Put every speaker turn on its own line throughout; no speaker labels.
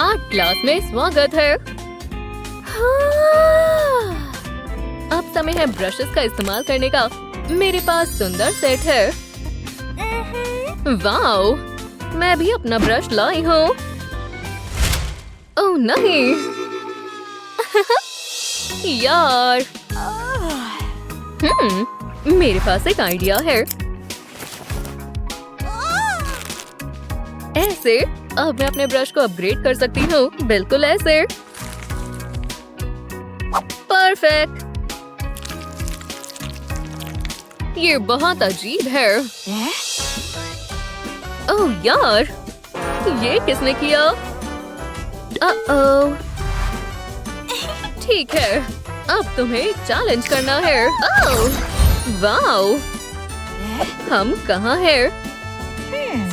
Art class में स्वागत है। हाँ। अब समय है ब्रशेस का इस्तेमाल करने का। मेरे पास सुंदर सेट है। वाओ, मैं भी अपना ब्रश लाई हूँ। ओह नहीं। यार। मेरे पास एक आइडिया है। ऐसे अब मैं अपने ब्रश को अपग्रेड कर सकती हूँ। बिल्कुल ऐसे। परफेक्ट। ये बहुत अजीब है। ओह यार, ये किसने किया? ओह। ठीक है, अब तुम्हें चैलेंज करना है। ओह, वाओ। हम कहाँ हैं?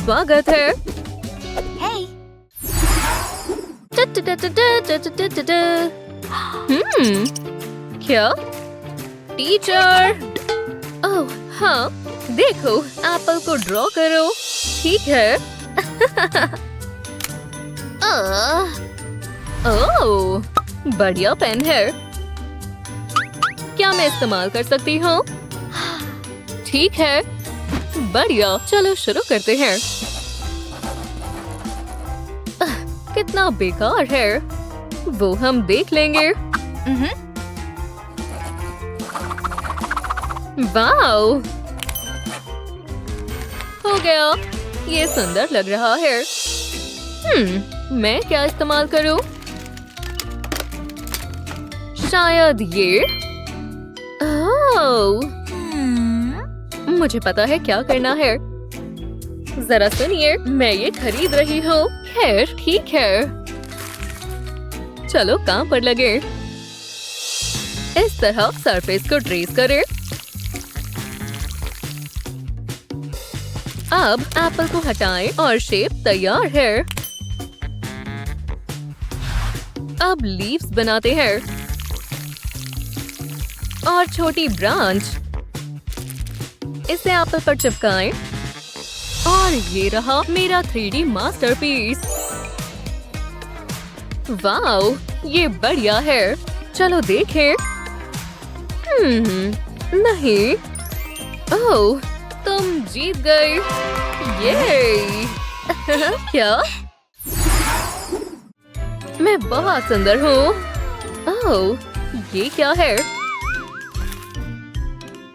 स्वागत है। क्या? टीचर। ओह हाँ, देखो, एप्पल को ड्रॉ करो। ठीक है। ओह, बढ़िया पेन है। क्या मैं इस्तेमाल कर सकती हूँ? ठीक है, बढ़िया। चलो शुरू करते हैं। कितना बेकार है, वो हम देख लेंगे। वाओ, हो गया। ये सुंदर लग रहा है। मैं क्या इस्तेमाल करूं? शायद ये। ओह, मुझे पता है क्या करना है। जरा सुनिए, मैं ये खरीद रही हूँ। खैर ठीक है, चलो काम पर लगे। इस तरह सरफेस को ट्रेस करें। अब एप्पल को हटाएं और शेप तैयार है। अब लीव्स बनाते हैं और छोटी ब्रांच। इसे एप्पल पर चिपकाएं और ये रहा मेरा 3D मास्टरपीस। वाओ, ये बढ़िया है। चलो देखें। नहीं। ओह, तुम जीत गए। ये क्या? मैं बहुत सुंदर हूँ। ओह, ये क्या है?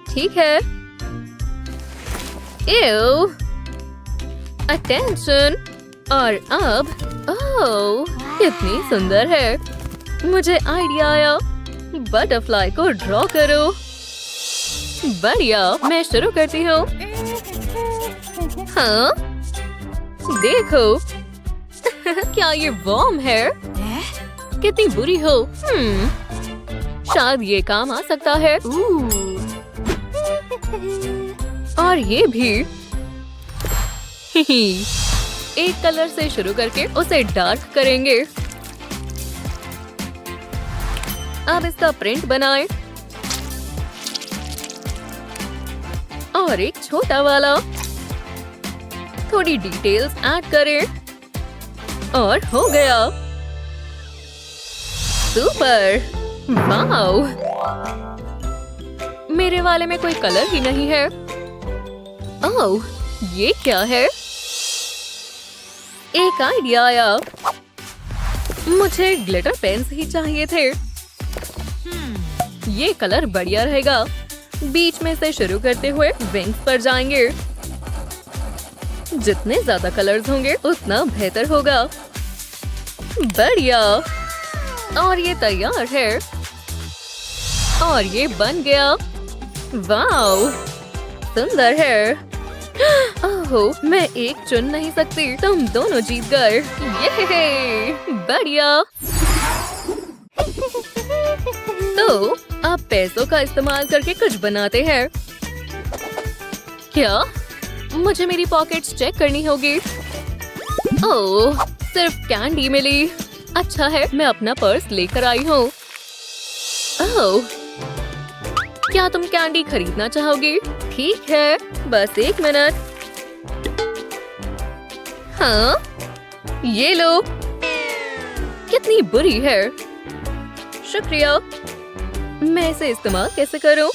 ठीक है। एव, अटेंशन। और अब, ओह, कितनी सुंदर है। मुझे आइडिया आया। बटरफ्लाई को ड्रॉ करो। बढ़िया, मैं शुरू करती हूँ। हाँ, देखो। क्या ये वॉर्म है? कितनी बुरी हो। शायद ये काम आ सकता है। और ये भी। एक कलर से शुरू करके उसे डार्क करेंगे। अब इसका प्रिंट बनाएं और एक छोटा वाला। थोड़ी डिटेल्स ऐड करें और हो गया। सुपर। वाओ, मेरे वाले में कोई कलर ही नहीं है। ओह, ये क्या है? एक आइडिया आया। मुझे ग्लिटर पेन्स ही चाहिए थे। ये कलर बढ़िया रहेगा। बीच में से शुरू करते हुए विंग्स पर जाएंगे। जितने ज्यादा कलर्स होंगे उतना बेहतर होगा। बढ़िया। और ये तैयार है। और ये बन गया। वाओ, सुंदर है। ओह, मैं एक चुन नहीं सकती। तुम दोनों जीत गए। ये बढ़िया। तो अब पैसों का इस्तेमाल करके कुछ बनाते हैं। क्या? मुझे मेरी पॉकेट्स चेक करनी होगी। ओह, सिर्फ कैंडी मिली। अच्छा है, मैं अपना पर्स लेकर आई हूँ। ओह, क्या तुम कैंडी खरीदना चाहोगी? ठीक है, बस एक मिनट। हाँ, ये लो। कितनी बुरी है। शुक्रिया। मैं इसे इस्तेमाल कैसे करूं?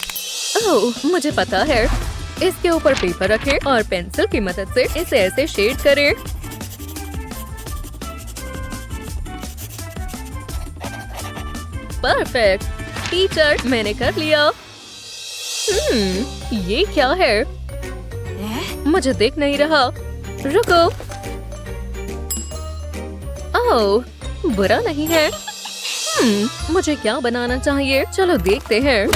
ओह, मुझे पता है। इसके ऊपर पेपर रखें और पेंसिल की मदद से इसे ऐसे शेड करें। परफेक्ट। टीचर, मैंने कर लिया। ये क्या है? मुझे दिख नहीं रहा। रुको। ओह, बुरा नहीं है। मुझे क्या बनाना चाहिए? चलो देखते हैं।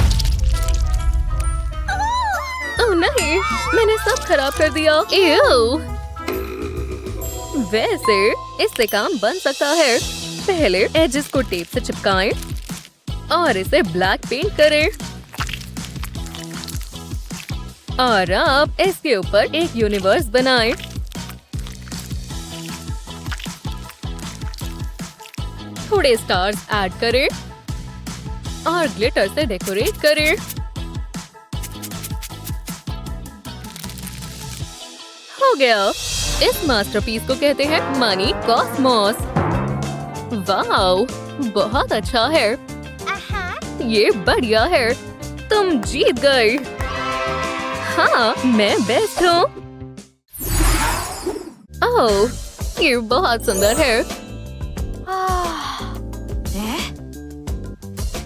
ओह नहीं, मैंने सब खराब कर दिया। एव। वैसे इससे काम बन सकता है। पहले एजेस को टेप से चिपकाएं और इसे ब्लैक पेंट करें। और अब इसके ऊपर एक यूनिवर्स बनाएं। थोड़े स्टार्स ऐड करें और ग्लिटर से डेकोरेट करें। हो गया। इस मास्टरपीस को कहते हैं मनी कॉस्मोस। वाओ, बहुत अच्छा है। ये बढ़िया है। तुम जीत गए। हाँ, मैं बेस्ट हूँ। ओह, ये बहुत सुंदर है।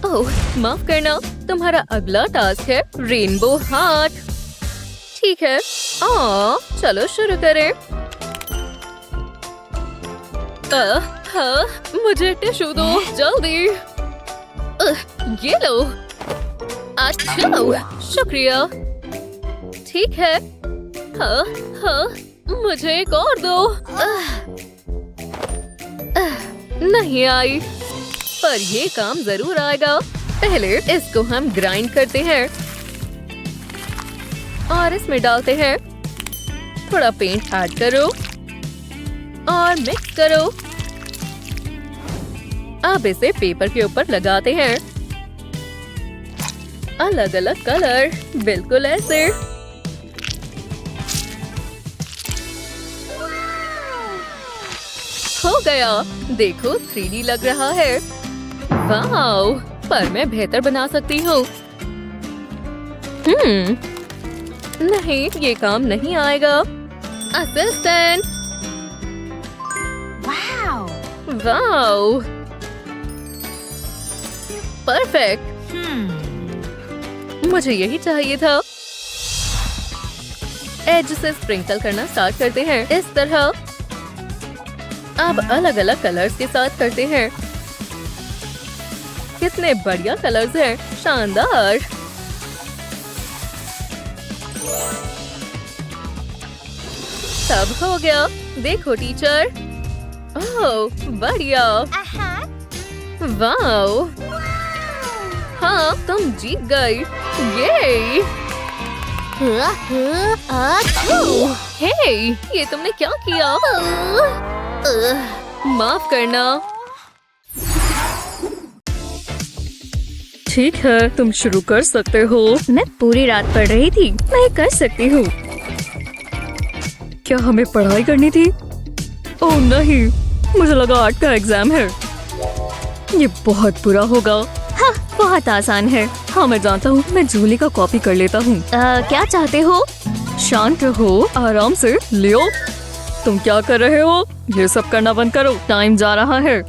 ओह, माफ करना। तुम्हारा अगला टास्क है रेनबो हार्ट। ठीक है। चलो शुरू करें। हाँ, मुझे टिश्यू दो जल्दी। ये लो। अच्छा, शुक्रिया। ठीक है। हाँ, मुझे एक और दो। नहीं आई, पर ये काम जरूर आएगा। पहले इसको हम ग्राइंड करते हैं और इसमें डालते हैं। थोड़ा पेंट ऐड करो और मिक्स करो। अब इसे पेपर के ऊपर लगाते हैं। अलग अलग कलर, बिल्कुल ऐसे। हो गया। देखो, 3D लग रहा है। वाओ, पर मैं बेहतर बना सकती हूँ। नहीं, ये काम नहीं आएगा। असिस्टेंट। Wow, perfect. मुझे यही चाहिए था। एज से स्प्रिंकल करना स्टार्ट करते हैं इस तरह। अब अलग अलग कलर्स के साथ करते हैं। कितने बढ़िया कलर्स हैं, शानदार। सब हो गया। देखो टीचर। ओह, बढ़िया। वाओ। हाँ, तुम जीत गई। ये हे, ये तुमने क्या किया? माफ करना।
ठीक है, तुम शुरू कर सकते हो। मैं पूरी रात पढ़ रही थी, मैं कर सकती हूँ। क्या हमें पढ़ाई करनी थी? ओह नहीं, मुझे लगा आर्ट का एग्जाम है। ये बहुत बुरा होगा। हाँ, बहुत आसान है। हाँ, मैं जानता हूँ। मैं जूली का कॉपी कर लेता हूँ। क्या चाहते हो? शांत रहो, आराम से। लियो, तुम क्या कर रहे हो? ये सब करना बंद करो, टाइम जा रहा है।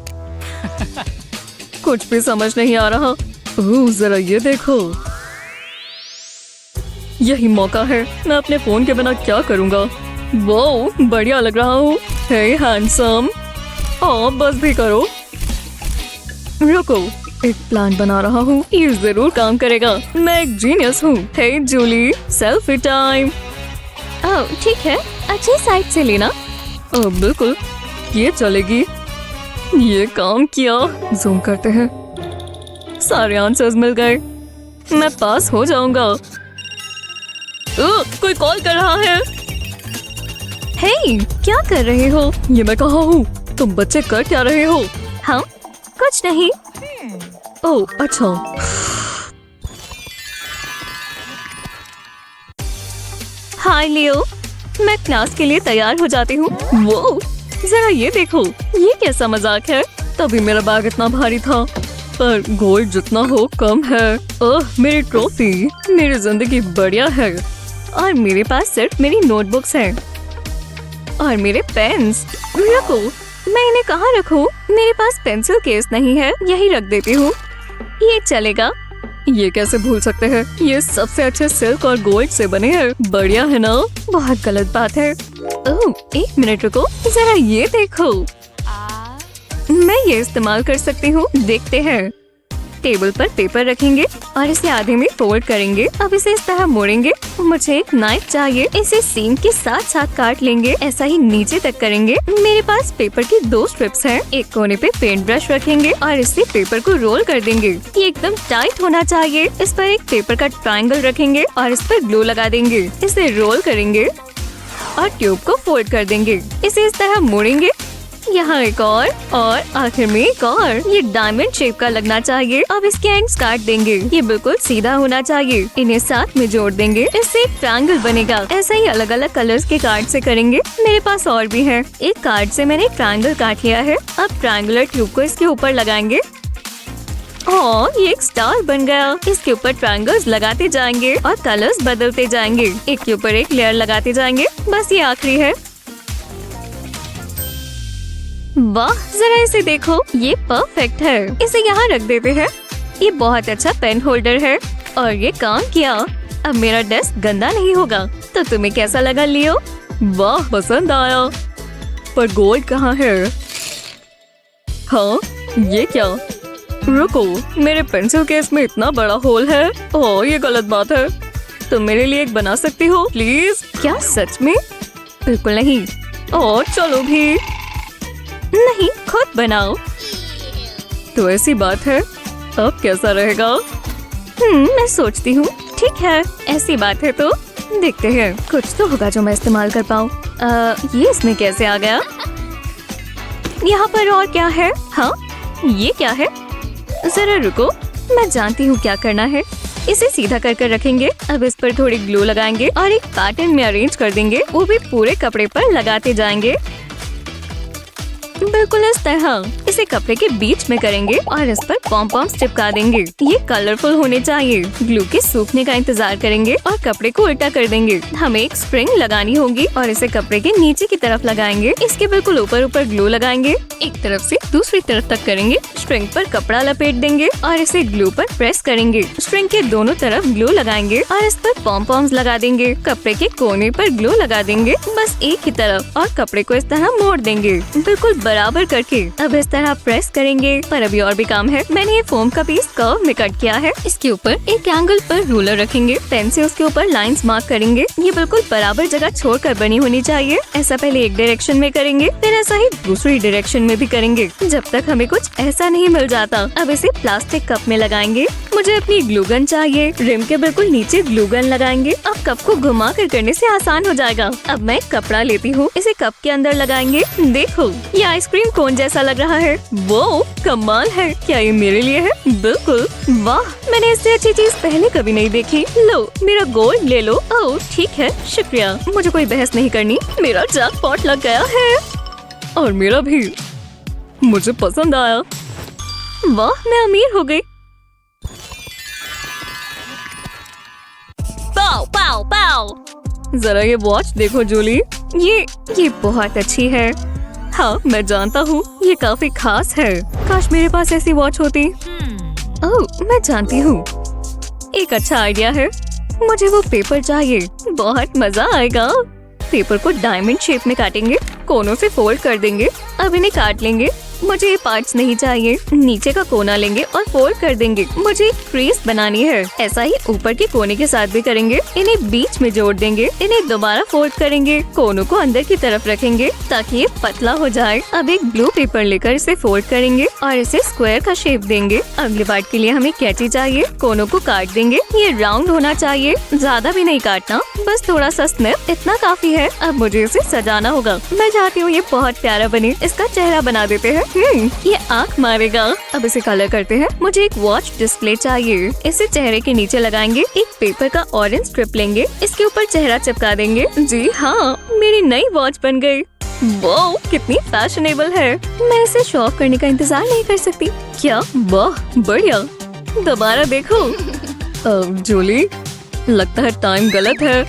कुछ भी समझ नहीं आ रहा। ओह, जरा ये देखो। यही मौका है। मैं अपने फोन के बिना क्या करूँगा? वो बढ़िया लग रहा हूँ। हे हैंडसम, बस भी करो। रुको, एक प्लान बना रहा हूँ। ये जरूर काम करेगा। मैं एक जीनियस हूँ। हे जूली, सेल्फी टाइम। ओह ठीक है, अच्छी साइड से लेना। ओह बिल्कुल, ये चलेगी। ये काम किया। जूम करते हैं। सारे आंसर्स मिल गए। मैं पास हो जाऊंगा। कोई कॉल कर रहा है। हे, क्या कर रहे हो? ये मैं कहाँ हूँ? तुम बच्चे कर क्या रहे हो? हम कुछ नहीं। ओह अच्छा। हाय लियो, मैं क्लास के लिए तैयार हो जाती हूँ। वो जरा ये देखो, ये कैसा मजाक है? तभी मेरा बैग इतना भारी था। पर गोल्ड जितना हो कम है। ओह मेरी ट्रॉफी, मेरी जिंदगी बढ़िया है। और मेरे पास सिर्फ मेरी नोटबुक्स हैं और मेरे पेन्स। रुको, मैं इन्हें कहाँ रखूं? मेरे पास पेंसिल केस नहीं है, यही रख देती हूँ। ये चलेगा। ये कैसे भूल सकते हैं? ये सबसे अच्छे सिल्क और गोल्ड से बने हैं। बढ़िया है ना? बहुत गलत बात है। ओह एक मिनट रुको, जरा ये देखो। मैं ये इस्तेमाल कर सकती हूँ। देखते हैं। टेबल पर पेपर रखेंगे और इसे आधे में फोल्ड करेंगे। अब इसे इस तरह मोड़ेंगे। मुझे एक नाइफ चाहिए। इसे सीम के साथ साथ काट लेंगे। ऐसा ही नीचे तक करेंगे। मेरे पास पेपर की 2 स्ट्रिप्स हैं। एक कोने पे पेंट ब्रश रखेंगे और इससे पेपर को रोल कर देंगे। ये एकदम टाइट होना चाहिए। इस पर एक पेपर का ट्रायंगल रखेंगे और इस पर ग्लू लगा देंगे। इसे रोल करेंगे और ट्यूब को फोल्ड कर देंगे। इसे इस तरह मोड़ेंगे। यहाँ एक और आखिर में एक और। ये डायमंड शेप का लगना चाहिए। अब इसके एंड्स काट देंगे। ये बिल्कुल सीधा होना चाहिए। इन्हें साथ में जोड़ देंगे। इससे एक ट्रायंगल बनेगा। ऐसा ही अलग अलग कलर्स के कार्ड से करेंगे। मेरे पास और भी है। एक कार्ड से मैंने ट्रायंगल काट लिया है। अब ट्रायंगुलर ट्यूब को इसके ऊपर लगाएंगे। ये एक स्टार बन गया। इसके ऊपर ट्रायंगल्स लगाते जाएंगे और कलर्स बदलते जाएंगे। एक के ऊपर एक लेयर लगाते जाएंगे। बस ये आखिरी है। वाह, जरा इसे देखो, ये परफेक्ट है। इसे यहाँ रख देते हैं। ये बहुत अच्छा पेन होल्डर है और ये काम किया। अब मेरा डेस्क गंदा नहीं होगा। तो तुम्हें कैसा लगा लियो? वाह, पसंद आया। पर गोल्ड कहाँ है? हाँ, ये क्या? रुको, मेरे पेंसिल केस में इतना बड़ा होल है। ओह, ये गलत बात है। तुम मेरे लिए एक बना सकती हो प्लीज? क्या सच में? बिल्कुल नहीं। और चलो भी। नहीं, खुद बनाओ। तो ऐसी बात है। अब कैसा रहेगा? मैं सोचती हूँ। ठीक है, ऐसी बात है तो देखते हैं। कुछ तो होगा जो मैं इस्तेमाल कर पाऊँ। ये इसमें कैसे आ गया? यहाँ पर और क्या है? हाँ, ये क्या है? जरा रुको, मैं जानती हूँ क्या करना है। इसे सीधा कर रखेंगे। अब इस पर थोड़ी ग्लू लगाएंगे और एक पैटर्न में अरेंज कर देंगे। वो भी पूरे कपड़े पर लगाते जाएंगे। बिल्कुल इस तरह। इसे कपड़े के बीच में करेंगे और इस पर पॉम पॉम्स चिपका देंगे। ये कलरफुल होने चाहिए। ग्लू के सूखने का इंतजार करेंगे और कपड़े को उल्टा कर देंगे। हमें एक स्प्रिंग लगानी होगी और इसे कपड़े के नीचे की तरफ लगाएंगे। इसके बिल्कुल ऊपर ग्लू लगाएंगे। एक तरफ से दूसरी तरफ तक करेंगे। स्ट्रिंग पर कपड़ा लपेट देंगे और इसे ग्लू पर प्रेस करेंगे। स्ट्रिंग के दोनों तरफ ग्लू लगाएंगे और इस पर पॉम पॉम्स लगा देंगे। कपड़े के कोने पर ग्लू लगा देंगे, बस एक ही तरफ, और कपड़े को इस तरह मोड़ देंगे बिल्कुल बराबर करके। अब इस तरह प्रेस करेंगे। पर अभी और भी काम है। मैंने ये फोम का पीस कर्व में कट किया है। इसके ऊपर एक एंगल पर रूलर रखेंगे। पेन से उसके ऊपर लाइंस मार्क करेंगे। ये बिल्कुल बराबर जगह छोड़कर बनी होनी चाहिए। ऐसा पहले एक डायरेक्शन में करेंगे, फिर ऐसा ही दूसरी डायरेक्शन में भी करेंगे, जब तक हमें कुछ ऐसा नहीं मिल जाता। अब इसे प्लास्टिक कप में लगाएंगे। मुझे अपनी ग्लूगन चाहिए। रिम के बिल्कुल नीचे ग्लूगन लगाएंगे। अब कप को घुमा कर करने से आसान हो जाएगा। अब मैं कपड़ा लेती हूँ, इसे कप के अंदर लगाएंगे। देखो, ये आइसक्रीम कोन जैसा लग रहा है। वो कमाल है। क्या ये मेरे लिए है? बिल्कुल। वाह, मैंने इससे अच्छी चीज पहले कभी नहीं देखी। लो, मेरा गोल्ड ले लो। ओह ठीक है, शुक्रिया। मुझे कोई बहस नहीं करनी। मेरा जैकपॉट लग गया है। और मेरा भी। मुझे पसंद आया। वाह, मैं अमीर हो गई। पाओ पाओ पाओ। जरा ये वॉच देखो जूली। ये बहुत अच्छी है। हाँ, मैं जानता हूँ, ये काफी खास है। काश मेरे पास ऐसी वॉच होती। ओह, मैं जानती हूँ, एक अच्छा आइडिया है। मुझे वो पेपर चाहिए। बहुत मजा आएगा। पेपर को डायमंड शेप में काटेंगे, कोनों से फोल्ड कर देंगे। अब इन्हें काट लेंगे। मुझे ये पार्ट्स नहीं चाहिए। नीचे का कोना लेंगे और फोल्ड कर देंगे। मुझे एक क्रीज बनानी है। ऐसा ही ऊपर के कोने के साथ भी करेंगे। इन्हें बीच में जोड़ देंगे। इन्हें दोबारा फोल्ड करेंगे। कोनों को अंदर की तरफ रखेंगे ताकि ये पतला हो जाए। अब एक ब्लू पेपर लेकर इसे फोल्ड करेंगे और इसे स्क्वायर का शेप देंगे। अगले पार्ट के लिए हमें कैंची चाहिए। कोनों को काट देंगे। ये राउंड होना चाहिए, ज्यादा भी नहीं काटना, बस थोड़ा सा स्निप, इतना काफी है। अब मुझे इसे सजाना होगा। मैं चाहती हूँ ये बहुत प्यारा बने। इसका चेहरा बना देते हैं। ये आँख मारेगा। अब इसे कलर करते हैं। मुझे एक वॉच डिस्प्ले चाहिए। इसे चेहरे के नीचे लगाएंगे। एक पेपर का ऑरेंज स्ट्रिप लेंगे। इसके ऊपर चेहरा चिपका देंगे। जी हाँ, मेरी नई वॉच बन गई। वाह, कितनी फैशनेबल है। मैं इसे शो ऑफ करने का इंतजार नहीं कर सकती। क्या? वाह, बढ़िया। दोबारा देखो। जूली, लगता है टाइम गलत है।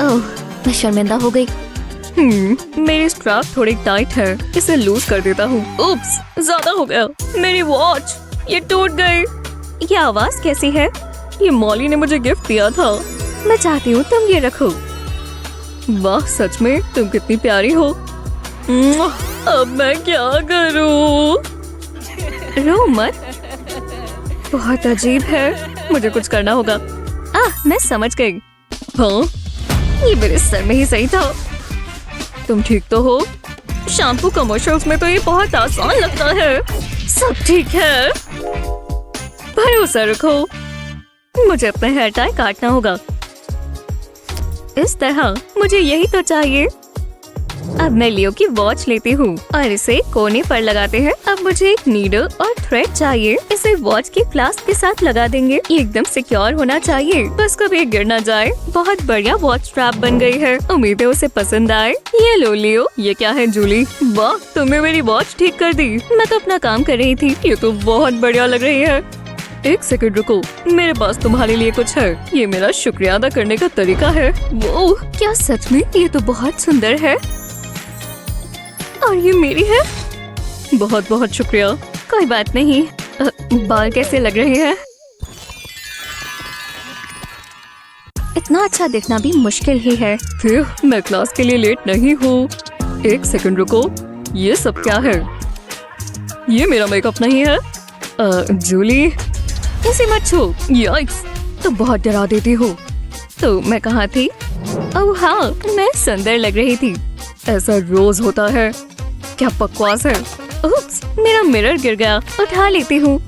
ओह, मैं शर्मिंदा हो गई।
मेरी स्ट्रैप थोड़ी टाइट है, इसे लूज कर देता हूँ। उप्स, ज्यादा हो गया। मेरी वॉच, ये टूट गई। ये आवाज कैसी है? ये मॉली ने मुझे गिफ्ट दिया था। मैं चाहती हूँ तुम ये रखो। वाह, सच में तुम कितनी प्यारी हो। अब मैं क्या करूँ? रो मत, बहुत अजीब है। मुझे कुछ करना होगा। मैं समझ गई। हाँ, ये मेरे सर में ही सही था। तुम ठीक तो हो? शैम्पू कमर्शियल्स में तो ये बहुत आसान लगता है। सब ठीक है, भरोसा रखो। मुझे अपना हेयर टाई काटना होगा। इस तरह, मुझे यही तो चाहिए। अब मैं लियो की वॉच लेती हूँ और इसे कोने पर लगाते हैं। अब मुझे एक नीडल और थ्रेड चाहिए। इसे वॉच की क्लास्प के साथ लगा देंगे। ये एकदम सिक्योर होना चाहिए, बस कभी गिर ना जाए। बहुत बढ़िया वॉच स्ट्रैप बन गई है। उम्मीद है उसे पसंद आए। ये लो लियो। ये क्या है जूली? वाह, तुमने मेरी वॉच ठीक कर दी। मैं तो अपना काम कर रही थी। ये तो बहुत बढ़िया लग रही है। एक सेकंड रुको, मेरे पास तुम्हारे लिए कुछ है। ये मेरा शुक्रिया अदा करने का तरीका है। वो क्या सच में? ये तो बहुत सुंदर है और ये मेरी है। बहुत बहुत शुक्रिया। कोई बात नहीं। बाल कैसे लग रहे हैं? इतना अच्छा दिखना भी मुश्किल ही है। फिर मैं क्लास के लिए लेट नहीं हूँ। एक सेकंड रुको, ये सब क्या है? ये मेरा मेकअप नहीं है। जूली, इसे मत छू। याइक्स, तो बहुत डरा देती हो। तो मैं कहाँ थी? ओह हाँ, मैं सुंदर लग रही थी। ऐसा रोज होता है। क्या बकवास है। उप्स, मेरा मिरर गिर गया। उठा लेती हूँ।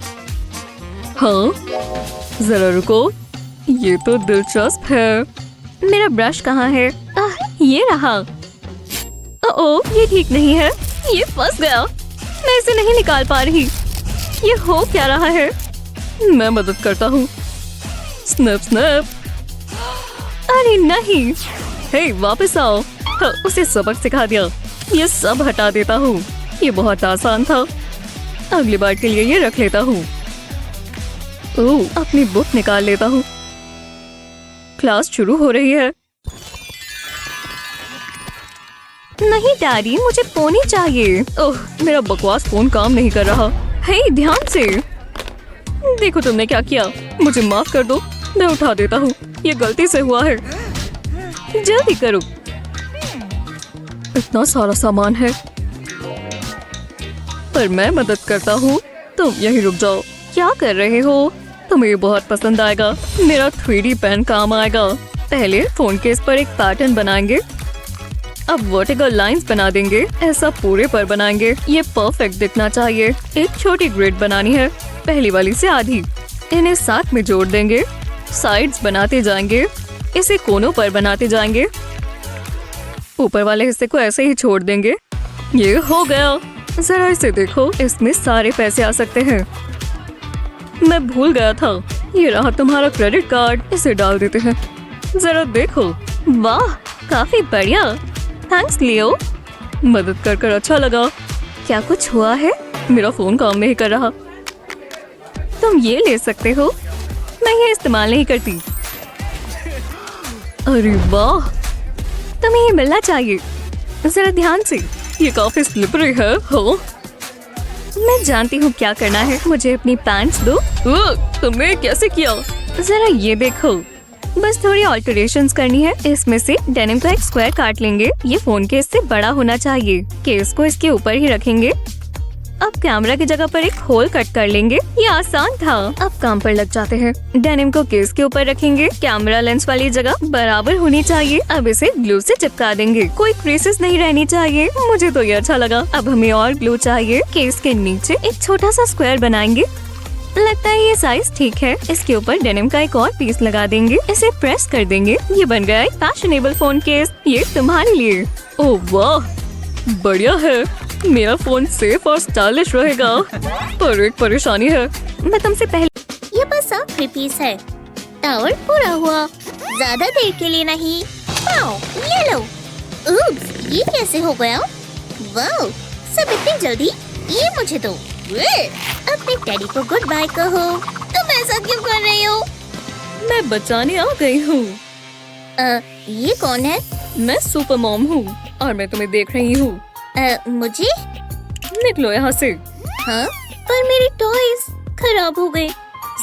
हाँ, जरा रुको, ये तो दिलचस्प है। मेरा ब्रश कहाँ है? ये रहा। ओह, ये ठीक नहीं है। ये फंस गया। मैं इसे नहीं निकाल पा रही। ये हो क्या रहा है? मैं मदद करता हूँ। Snap snap. अरे नहीं। हे, वापस आओ। हाँ, उसे सबक सिखा दिया। ये सब हटा देता हूँ। ये बहुत आसान था। अगली बार के लिए ये रख लेता हूँ। ओह, अपनी बुक निकाल लेता हूँ। क्लास शुरू हो रही है। नहीं डैडी, मुझे फोन ही चाहिए। ओह, मेरा बकवास फोन काम नहीं कर रहा। हे, ध्यान से देखो तुमने क्या किया। मुझे माफ कर दो, मैं उठा देता हूँ। ये गलती से हुआ है। जल्दी करो। इतना सारा सामान है, पर मैं मदद करता हूँ। तुम यहीं रुक जाओ। क्या कर रहे हो? तुम्हें ये बहुत पसंद आएगा। मेरा 3D पेन काम आएगा। पहले फोन केस पर एक पैटर्न बनाएंगे। अब वर्टिकल लाइंस बना देंगे। ऐसा पूरे पर बनाएंगे। ये परफेक्ट दिखना चाहिए। एक छोटी ग्रिड बनानी है, पहली वाली से आधी। इन्हें साथ में जोड़ देंगे। साइड्स बनाते जाएंगे। इसे कोनों पर बनाते जाएंगे। ऊपर वाले हिस्से को ऐसे ही छोड़ देंगे। ये हो गया। जरा इसे देखो, इसमें सारे पैसे आ सकते हैं। मैं भूल गया था। ये रहा तुम्हारा क्रेडिट कार्ड। इसे डाल देते हैं। जरा देखो। वाह, काफी बढ़िया। थैंक्स लियो। मदद कर अच्छा लगा। क्या कुछ हुआ है? मेरा फोन काम नहीं कर रहा। तुम ये ले सकते हो। मैं ये इस्तेमाल नहीं करती। अरे वाह, तुम्हें ये मिलना चाहिए। जरा ध्यान से। ये काफी स्लिपरी है। हो, मैं जानती हूँ क्या करना है। मुझे अपनी पैंट्स दो। तुमने कैसे किया? जरा ये देखो। बस थोड़ी ऑल्टरेशंस करनी है। इसमें से डेनिम का एक स्क्वायर काट लेंगे। ये फोन केस से बड़ा होना चाहिए। केस को इसके ऊपर ही रखेंगे। अब कैमरा की जगह पर एक होल कट कर लेंगे। ये आसान था। अब काम पर लग जाते हैं। डेनिम को केस के ऊपर रखेंगे। कैमरा लेंस वाली जगह बराबर होनी चाहिए। अब इसे ग्लू से चिपका देंगे। कोई क्रीसेस नहीं रहनी चाहिए। मुझे तो ये अच्छा लगा। अब हमें और ग्लू चाहिए। केस के नीचे एक छोटा सा स्क्वायर बनाएंगे। लगता है ये साइज ठीक है। इसके ऊपर डेनिम का एक और पीस लगा देंगे। इसे प्रेस कर देंगे। ये बन गया एक फैशनेबल फोन केस। ये तुम्हारे लिए। ओह वाह, बढ़िया है। मेरा फोन सेफ और स्टाइलिश रहेगा। पर एक परेशानी है। मैं तुमसे पहले।
ये बस आखिरी पीस है और पूरा हुआ। ज्यादा देर के लिए नहीं। पाओ, ये लो। उप्स, ये कैसे हो गया? वाह, सब इतनी जल्दी? ये मुझे दो। अपने टेडी को गुड बाय कहो। तुम ऐसा क्यों कर रही हो?
मैं बचाने आ गई हूँ।
ये कौन है?
मैं सुपर मॉम हूँ और मैं तुम्हें देख रही हूँ।
मुझे?
निकलो यहाँ से।
हाँ, पर मेरी टॉयज खराब हो गए।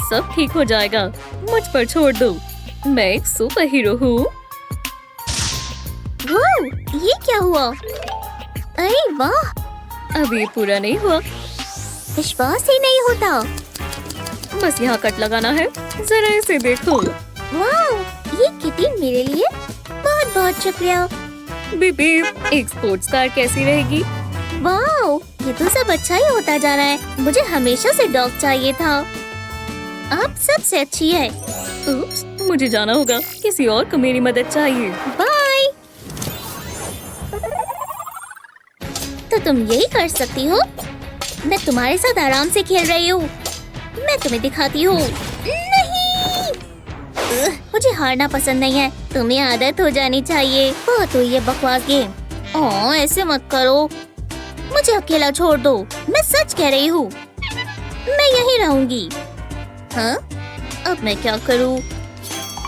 सब ठीक हो जाएगा, मुझ पर छोड़ दो। मैं एक सुपर हीरो हूँ।
वाह, ये क्या हुआ? अरे वाह,
अभी ये पूरा नहीं हुआ,
विश्वास ही नहीं होता।
बस यहाँ कट लगाना है। जरा इसे देखो।
वाह, ये किटी मेरे लिए बहुत बहुत शुक्रिया।
बीबी, एक स्पोर्ट्स कार कैसी रहेगी?
वाह, ये तो सब अच्छा ही होता जा रहा है। मुझे हमेशा से डॉग चाहिए था। आप सबसे अच्छी है।
उप्स, मुझे जाना होगा। किसी और को मेरी मदद चाहिए।
बाय। तो तुम यही कर सकती हो? मैं तुम्हारे साथ आराम से खेल रही हूँ। मैं तुम्हें दिखाती हूँ। नहीं, मुझे हारना पसंद नहीं है। तुम्हें आदत हो जानी चाहिए। बहुत हुई ये बकवास गेम। ओह, ऐसे मत करो। मुझे अकेला छोड़ दो। मैं सच कह रही हूँ। मैं यहीं रहूंगी। हाँ, अब मैं क्या करूँ?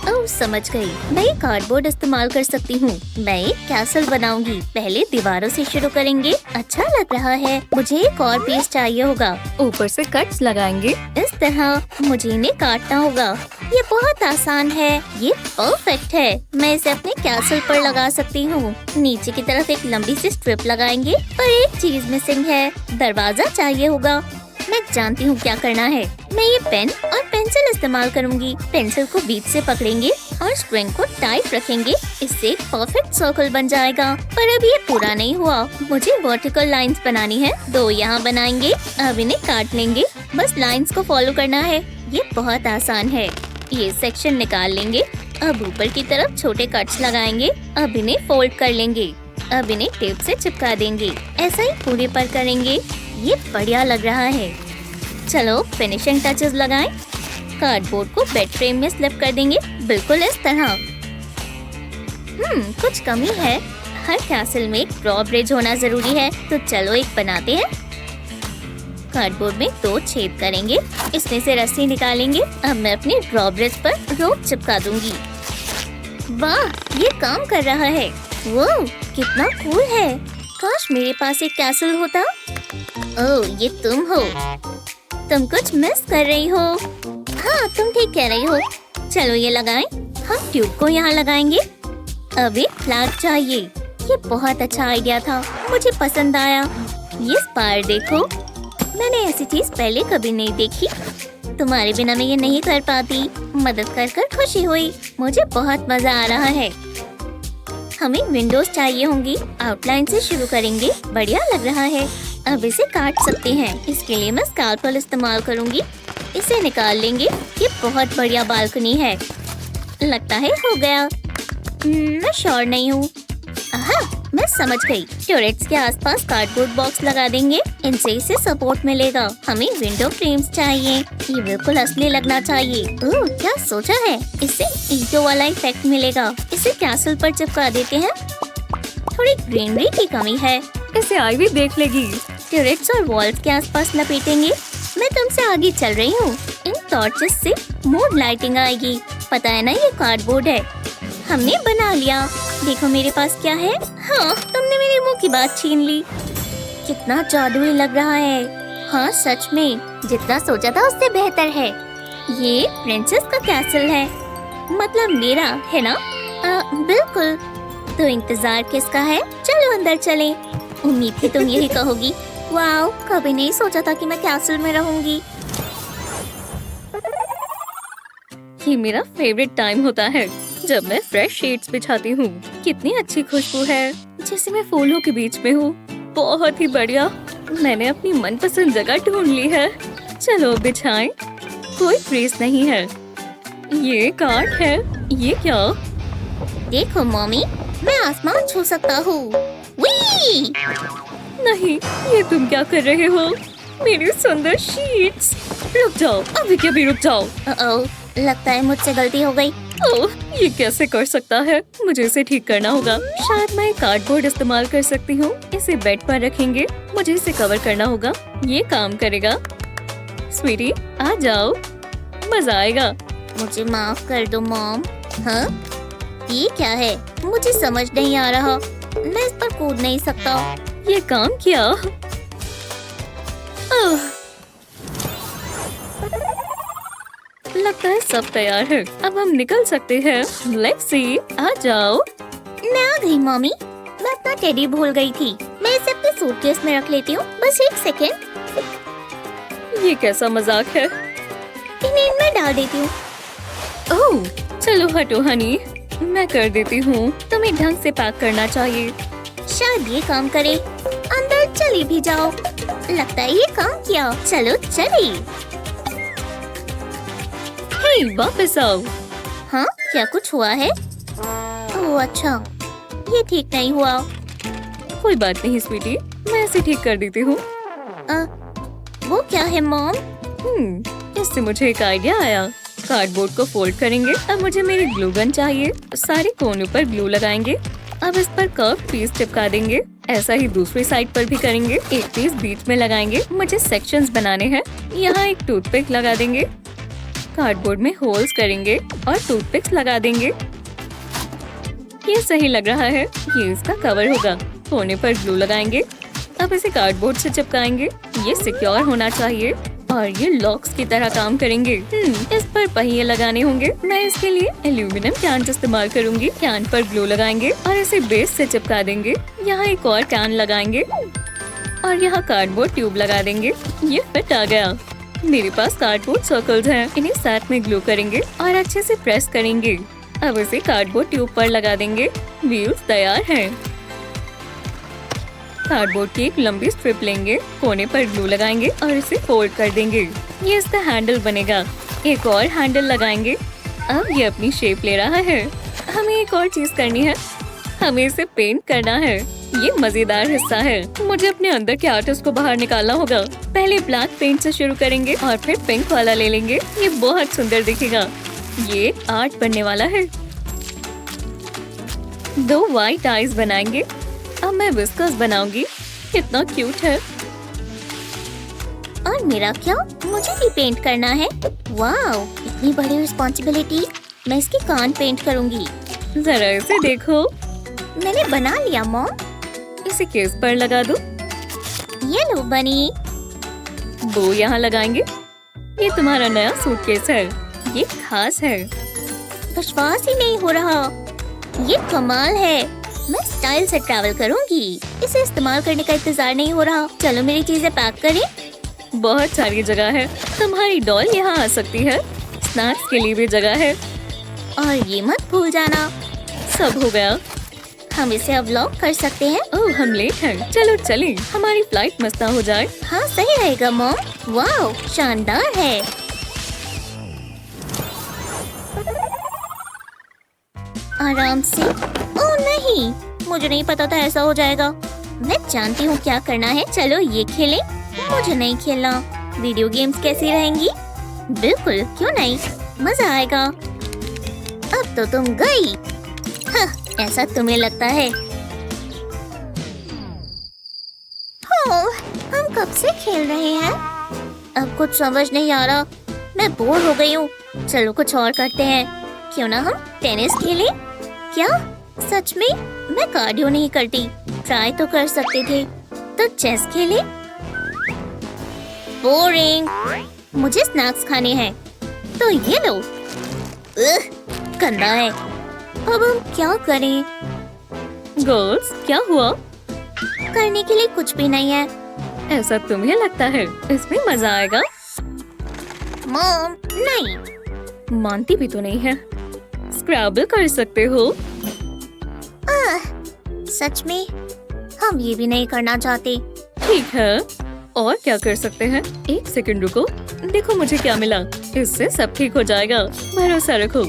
ओह, समझ गई। मैं ये कार्डबोर्ड इस्तेमाल कर सकती हूँ। मैं एक कैसल बनाऊंगी। पहले दीवारों से शुरू करेंगे। अच्छा लग रहा है। मुझे एक और पीस चाहिए होगा।
ऊपर से कट्स लगाएंगे।
इस तरह मुझे इन्हें काटना होगा। ये बहुत आसान है। ये परफेक्ट है। मैं इसे अपने कैसल पर लगा सकती हूँ। नीचे की तरफ एक लंबी सी स्ट्रिप लगाएंगे। पर एक चीज मिसिंग है। दरवाजा चाहिए होगा। मैं जानती हूँ क्या करना है। मैं ये पेन और पेंसिल इस्तेमाल करूँगी। पेंसिल को बीच से पकड़ेंगे और स्ट्रिंग को टाइट रखेंगे। इससे एक परफेक्ट सर्कल बन जाएगा। पर अब ये पूरा नहीं हुआ। मुझे वर्टिकल लाइंस बनानी है। 2 यहाँ बनाएंगे। अब इन्हें काट लेंगे। बस लाइंस को फॉलो करना है। ये बहुत आसान है। ये सेक्शन निकाल लेंगे। अब ऊपर की तरफ छोटे कट्स लगाएंगे। अब इन्हें फोल्ड कर लेंगे। अब इन्हें टेप से चिपका देंगे। ऐसा ही पूरे पर करेंगे। ये बढ़िया लग रहा है। चलो फिनिशिंग टचेस लगाएं। कार्डबोर्ड को बेड फ्रेम में स्लिप कर देंगे। बिल्कुल इस तरह। कुछ कमी है। हर कैसल में एक ड्रॉब्रिज होना जरूरी है। तो चलो एक बनाते हैं। कार्डबोर्ड में 2 छेद करेंगे। इसमें से रस्सी निकालेंगे। अब मैं अपने ड्रॉब्रिज पर रोप चिपका दूंगी। वाह, ये काम कर रहा है। वो कितना कूल है। काश मेरे पास एक कैसल होता। ओह, ये तुम हो। तुम कुछ मिस कर रही हो। हाँ, तुम ठीक कह रही हो। चलो ये लगाएं। हम ट्यूब को यहाँ लगाएंगे। अब एक फ्लैग चाहिए। ये बहुत अच्छा आइडिया था। मुझे पसंद आया। ये स्पायर देखो। मैंने ऐसी चीज पहले कभी नहीं देखी। तुम्हारे बिना मैं ये नहीं कर पाती। मदद कर कर खुशी हुई। मुझे बहुत मजा आ रहा है। हमें विंडोज चाहिए होंगी। आउटलाइन से शुरू करेंगे। बढ़िया लग रहा है। अब इसे काट सकते हैं। इसके लिए मैं स्कैल्पेल इस्तेमाल करूंगी। इसे निकाल लेंगे। ये बहुत बढ़िया बालकनी है। लगता है हो गया। मैं श्योर नहीं हूँ। मैं समझ गई। टॉयलेट्स के आसपास कार्डबोर्ड बॉक्स लगा देंगे। इनसे इसे सपोर्ट मिलेगा। हमें विंडो फ्रेम्स चाहिए। ये बिल्कुल असली लगना चाहिए। ओह, क्या सोचा है। इससे ईंटों वाला इफेक्ट मिलेगा। इसे कैसल पर चिपका देते हैं। थोड़ी ग्रीनरी की कमी है।
इसे आईवी देख लेगी।
टॉयलेट्स और वॉल्स के आसपास लपेटेंगे। मैं तुमसे आगे चल रही हूँ। इन टॉर्चेस से मूड लाइटिंग आएगी। पता है ना, ये कार्डबोर्ड है। हमने बना लिया। देखो मेरे पास क्या है। हाँ, तुमने मेरे मुंह की बात छीन ली। कितना जादुई लग रहा है। हाँ, सच में जितना सोचा था उससे बेहतर है। ये प्रिंसेस का कैसल है। मतलब मेरा है ना? बिल्कुल। तो इंतजार किसका है? चलो अंदर चलें। उम्मीद थी तुम यही कहोगी। वाओ, कभी नहीं सोचा था कि मैं कैसल में रहूंगी।
ये मेरा फेवरेट टाइम होता है जब मैं फ्रेश शीट्स बिछाती हूँ। कितनी अच्छी खुशबू है, जैसे मैं फूलों के बीच में हूँ। बहुत ही बढ़िया। मैंने अपनी मनपसंद जगह ढूंढ ली है। चलो बिछाएं। कोई फ्रीज नहीं है। ये कार्ड है। ये क्या?
देखो मम्मी, मैं आसमान छू सकता हूँ। वी!
नहीं, ये तुम क्या कर रहे हो? मेरी सुंदर शीट्स। रुक जाओ, अभी के अभी रुक जाओ।
लगता है मुझसे गलती हो गई।
ओह, ये कैसे कर सकता है? मुझे इसे ठीक करना होगा। शायद मैं कार्डबोर्ड इस्तेमाल कर सकती हूँ। इसे बेड पर रखेंगे। मुझे इसे कवर करना होगा। ये काम करेगा। स्वीटी, आ जाओ, मजा आएगा।
मुझे माफ कर दो मॉम। हाँ, ये क्या है? मुझे समझ नहीं आ रहा। मैं इस पर कूद नहीं सकता।
ये काम किया। ओह, लगता है सब तैयार है। अब हम निकल सकते हैं। लेट्स सी, आ जाओ।
मैं आ गई मम्मी। मैं अपना टेडी भूल गई थी। मैं इसे अपने सूटकेस में रख लेती हूँ। बस एक सेकेंड।
ये कैसा मजाक है?
इन्हें इनमें डाल देती हूँ।
ओह, चलो हटो हनी, मैं कर देती हूँ। तुम्हें ढंग से पैक करना चाहिए।
शायद ये काम करे। अंदर चली भी जाओ। लगता है ये काम किया। चलो चली।
हे, वापस आओ।
हाँ, क्या कुछ हुआ है? ओह अच्छा, ये ठीक नहीं हुआ।
कोई बात नहीं स्वीटी, मैं इसे ठीक कर देती हूँ।
वो क्या है मॉम?
इससे मुझे एक आइडिया आया। कार्डबोर्ड को फोल्ड करेंगे। अब मुझे मेरी ग्लू गन चाहिए। सारे कोनों पर ग्लू लगाएंगे। अब इस पर कर्व पीस चिपका देंगे। ऐसा ही दूसरी साइड पर भी करेंगे। एक पीस बीच में लगाएंगे। मुझे सेक्शंस बनाने हैं। यहाँ एक टूथपिक लगा देंगे। कार्डबोर्ड में होल्स करेंगे और टूथपिक्स लगा देंगे। ये सही लग रहा है। ये इसका कवर होगा। कोने पर ग्लू लगाएंगे। अब इसे कार्डबोर्ड से चिपकाएंगे। ये सिक्योर होना चाहिए और ये लॉक्स की तरह काम करेंगे। इस पर पहिए लगाने होंगे। मैं इसके लिए एल्यूमिनियम कैन इस्तेमाल करूंगी। कैन पर ग्लू लगाएंगे और इसे बेस से चिपका देंगे। यहाँ एक और कैन लगाएंगे और यहाँ कार्डबोर्ड ट्यूब लगा देंगे। ये फिट आ गया। मेरे पास कार्डबोर्ड सर्कल्स हैं। इन्हें साथ में ग्लू करेंगे और अच्छे से प्रेस करेंगे। अब इसे कार्डबोर्ड ट्यूब पर लगा देंगे। व्हील्स तैयार हैं। कार्डबोर्ड की एक लंबी स्ट्रिप लेंगे। कोने पर ग्लू लगाएंगे और इसे फोल्ड कर देंगे। ये इसका हैंडल बनेगा। एक और हैंडल लगाएंगे। अब ये अपनी शेप ले रहा है। हमें एक और चीज करनी है। हमें इसे पेंट करना है। ये मजेदार हिस्सा है। मुझे अपने अंदर के आर्टिस्ट को बाहर निकालना होगा। पहले ब्लैक पेंट से शुरू करेंगे और फिर पिंक वाला ले लेंगे। ये बहुत सुंदर दिखेगा। ये आर्ट बनने वाला है। 2 व्हाइट आईज बनाएंगे। अब मैं विस्कर्स बनाऊंगी। कितना क्यूट है।
और मेरा क्या? मुझे भी पेंट करना है। वाओ, इतनी बड़ी रिस्पॉन्सिबिलिटी। मैं इसकी कान पेंट करूंगी।
जरा इसे देखो।
मैंने बना लिया मॉम।
इसे केस पर लगा दो।
ये लो बनी।
वो यहाँ लगाएंगे। ये तुम्हारा नया सूटकेस है। ये खास है।
विश्वास ही नहीं हो रहा। ये कमाल है। मैं स्टाइल से ट्रैवल करूंगी। इसे इस्तेमाल करने का इंतजार नहीं हो रहा। चलो मेरी चीजें पैक करें।
बहुत सारी जगह है। तुम्हारी डॉल यहाँ आ सकती है। स्नैक्स के लिए भी जगह है।
और ये मत भूल जाना।
सब हो गया।
हम इसे अब लॉक कर सकते हैं।
ओह, हम लेट हैं। चलो चलें। हमारी फ्लाइट मिस ना हो जाए।
हाँ सही रहेगा मॉम। वाओ, शानदार है। आराम से। ओह नहीं, मुझे नहीं पता था ऐसा हो जाएगा। मैं जानती हूँ क्या करना है। चलो ये खेलें। मुझे नहीं खेलना। वीडियो गेम्स कैसी रहेंगी? बिल्कुल, क्यों नहीं, मजा आएगा। अब तो तुम गई। हाँ, ऐसा तुम्हें लगता है। ओह, हम कब से खेल रहे हैं? अब कुछ समझ नहीं आ रहा। मैं बोर हो गई हूँ। चलो कुछ और करते हैं। क्यों ना हम टेनिस खेलें? क्या सच में? मैं कार्डियो नहीं करती। ट्राई तो कर सकते थे। तो चेस खेलें? बोरिंग। मुझे स्नैक्स खाने हैं। तो ये लो। गंदा है। अब हम क्या करें?
गर्ल्स, क्या हुआ?
करने के लिए कुछ भी नहीं है।
ऐसा तुम्हें लगता है? इसमें मजा आएगा।
मॉम नहीं।
मानती भी तो नहीं है। स्क्रैबल कर सकते हो।
सच में हम ये भी नहीं करना चाहते।
ठीक है, और क्या कर सकते हैं? एक सेकंड रुको। देखो मुझे क्या मिला। इससे सब ठीक हो जाएगा। भरोसा रखो।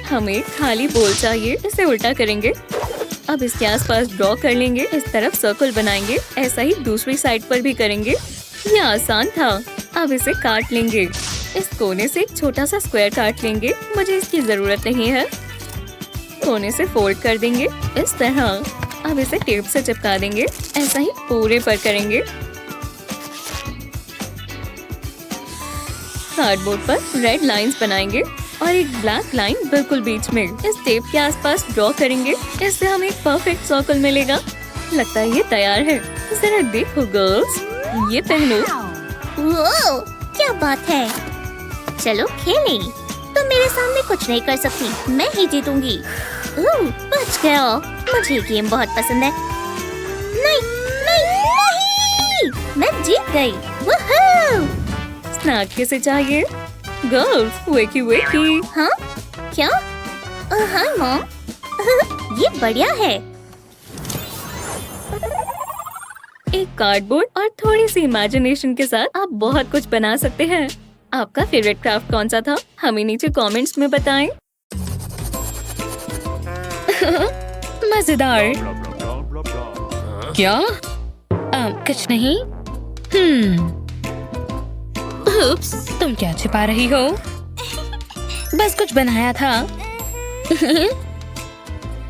हमें खाली बोल चाहिए। इसे उल्टा करेंगे। अब इसके आसपास ड्रॉ कर लेंगे। इस तरफ सर्कल बनाएंगे। ऐसा ही दूसरी साइड पर भी करेंगे। ये आसान था। अब इसे काट लेंगे।
इस कोने से एक छोटा सा स्क्वायर काट लेंगे, मुझे इसकी जरूरत नहीं है। कोने से फोल्ड कर देंगे इस तरह। अब इसे टेप से चिपका देंगे, ऐसा ही पूरे पर करेंगे। कार्डबोर्ड पर रेड लाइंस बनाएंगे और एक ब्लैक लाइन बिल्कुल बीच में इस टेप के आसपास ड्रॉ करेंगे। इससे हमें एक परफेक्ट सर्कल मिलेगा। लगता है ये तैयार है। जरा देखो गर्ल्स, ये पहनो।
वो क्या बात है। चलो खेलें। तुम मेरे सामने कुछ नहीं कर सकती, मैं ही जीतूंगी। बच गया। मुझे ये गेम बहुत पसंद है। नहीं नहीं नहीं, मैं जीत गई। वूहू!
स्नैक से चाहिए गर्ल्स। वेकी वेकी।
हाँ क्या? हाँ मॉम। ये बढ़िया है।
एक कार्डबोर्ड और थोड़ी सी इमेजिनेशन के साथ आप बहुत कुछ बना सकते हैं। आपका फेवरेट क्राफ्ट कौन सा था? हमें नीचे कमेंट्स में बताएं। मजेदार।
क्या? कुछ नहीं।
उप्स,
तुम क्या छिपा रही हो? बस कुछ बनाया था।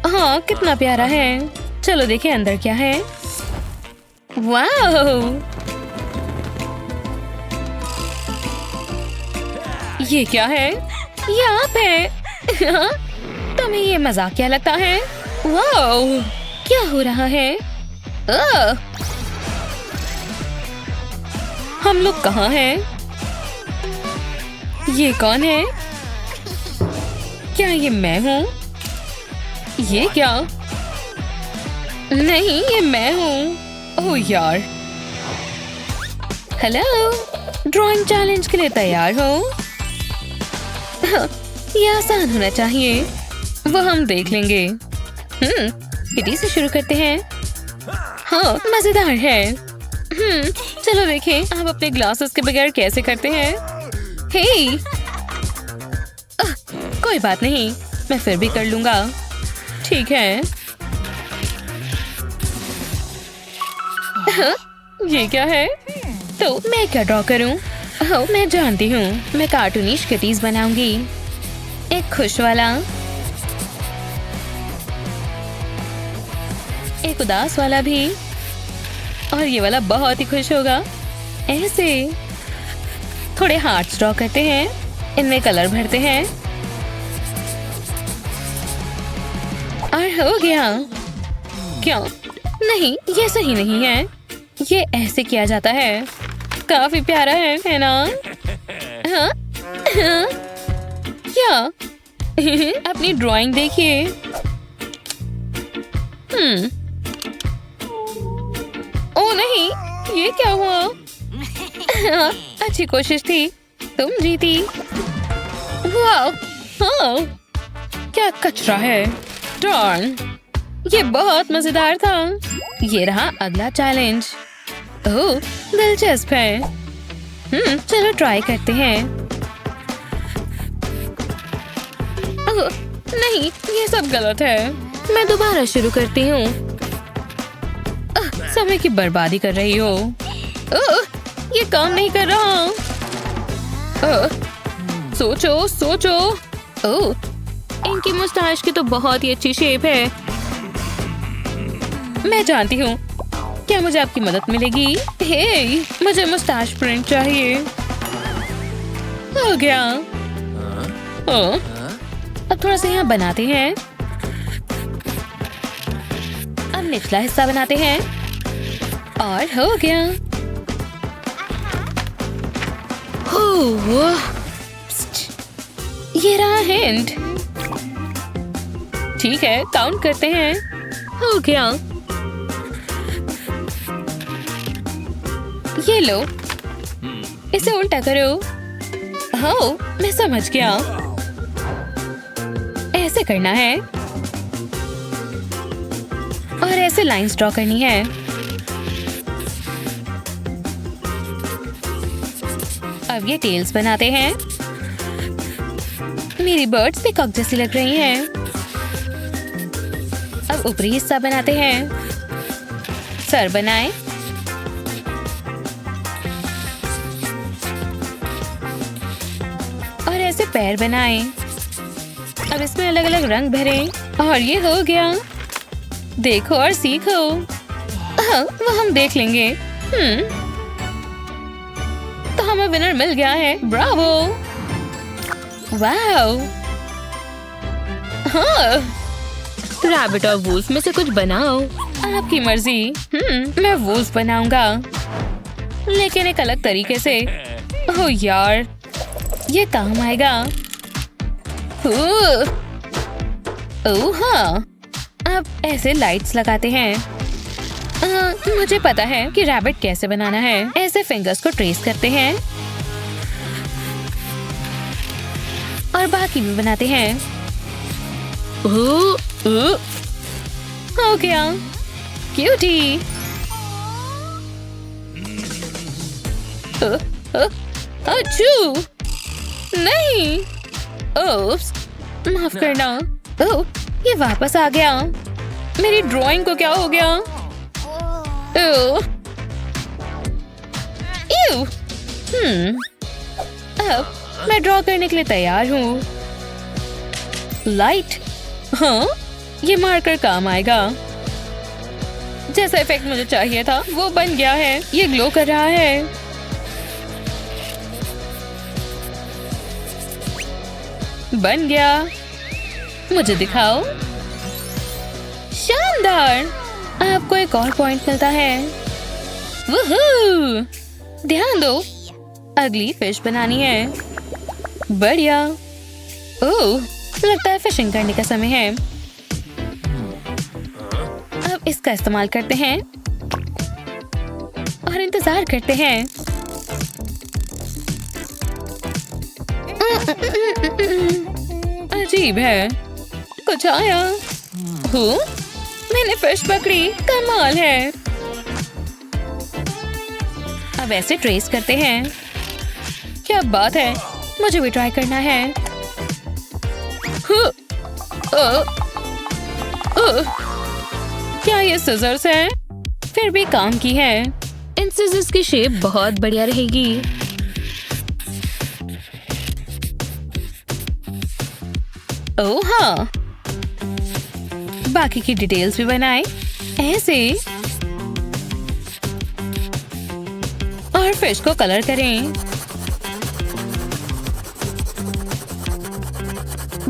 हाँ, कितना प्यारा है। चलो देखें अंदर क्या है। वाओ! ये क्या है? ये आप है। तुम्हें ये मजाक क्या लगता है? वाओ! क्या हो रहा है? हम लोग कहाँ हैं? ये कौन है? क्या ये मैं हूँ? ये क्या? नहीं, ये मैं हूँ। ओह यार। हेलो, ड्राइंग चैलेंज के लिए तैयार हो? ये आसान होना चाहिए, वो हम देख लेंगे। किटी से शुरू करते हैं। हाँ, मजेदार है। चलो देखें आप अपने ग्लासेस के बगैर कैसे करते हैं। हे, कोई बात नहीं, मैं फिर भी कर लूंगा। ठीक है। ये क्या है? तो मैं क्या ड्रॉ करूं? ओह, मैं जानती हूँ, मैं कार्टूनिश किटीज बनाऊंगी। एक खुश वाला, एक उदास वाला भी, और ये वाला बहुत ही खुश होगा। ऐसे थोड़े हार्ट्स ड्रॉ करते हैं, इनमें कलर भरते हैं और हो गया। क्यों? नहीं, ये सही नहीं है। ये ऐसे किया जाता है। काफी प्यारा है ना? हाँ? हाँ? क्या? अपनी ड्राइंग देखिए। ओ नहीं, ये क्या हुआ? हाँ, अच्छी कोशिश थी, तुम जीती। वाह! हाँ, क्या कचरा है। टर्न, ये बहुत मजेदार था। ये रहा अगला चैलेंज। ओह, दिलचस्प है। चलो ट्राई करते हैं। ओह, नहीं, ये सब गलत है। मैं दोबारा शुरू करती हूँ। समय की बर्बादी कर रही हो। ओह, ये काम नहीं कर रहा। सोचो, सोचो। ओह, इनकी मुस्ताश की तो बहुत ही अच्छी शेप है। मैं जानती हूँ। क्या मुझे आपकी मदद मिलेगी? हे, मुझे मुस्ताश प्रिंट चाहिए। हो गया। अब थोड़ा सा यहाँ बनाते हैं। अब निचला हिस्सा बनाते हैं और हो गया। ये रहा हिंट। ठीक है, काउंट करते हैं। हो गया। ये लो, इसे उल्टा करो। हो, मैं समझ गया। ऐसे करना है और ऐसे लाइंस ड्रॉ करनी है। अब ये टेल्स बनाते हैं। मेरी बर्ड्स पीकॉक जैसी लग रही हैं। अब ऊपरी हिस्सा बनाते हैं। सर बनाएं।
पैर बनाएं। अब इसमें अलग अलग रंग भरें और ये हो गया। देखो और सीखो। वो हम देख लेंगे। तो हमें विनर मिल गया है। ब्रावो! वाओ! हाँ, रैबिट और वुल्फ में से कुछ बनाओ। आपकी मर्जी। मैं वुल्फ बनाऊंगा, लेकिन एक अलग तरीके से। ओह यार, ये काम आएगा। ओह हाँ, अब ऐसे लाइट्स लगाते हैं। मुझे पता है कि रैबिट कैसे बनाना है। ऐसे फिंगर्स को ट्रेस करते हैं और बाकी भी बनाते हैं। हो गया, क्यूटी। अच्छू, नहीं, ओप्स, माफ करना। ओह, ये वापस आ गया। मेरी ड्राइंग को क्या हो गया? अब मैं ड्रॉ करने के लिए तैयार हूँ। लाइट, हाँ, ये मार्कर काम आएगा। जैसा इफेक्ट मुझे चाहिए था वो बन गया है। ये ग्लो कर रहा है। बन गया। मुझे दिखाओ। शानदार! आपको एक और पॉइंट मिलता है। वूहू! ध्यान दो, अगली फिश बनानी है। बढ़िया। ओह, लगता है फिशिंग करने का समय है। अब इसका इस्तेमाल करते हैं और इंतजार करते हैं। अजीब है, कुछ आया। मैंने फिश पकड़ी, कमाल है। अब ऐसे ट्रेस करते हैं। क्या बात है, मुझे भी ट्राई करना है। क्या ये सिजर्स हैं? फिर भी काम की है। इन सिजर्स की शेप बहुत बढ़िया रहेगी। ओह हाँ, बाकी की डिटेल्स भी बनाए ऐसे, और फिश को कलर करें।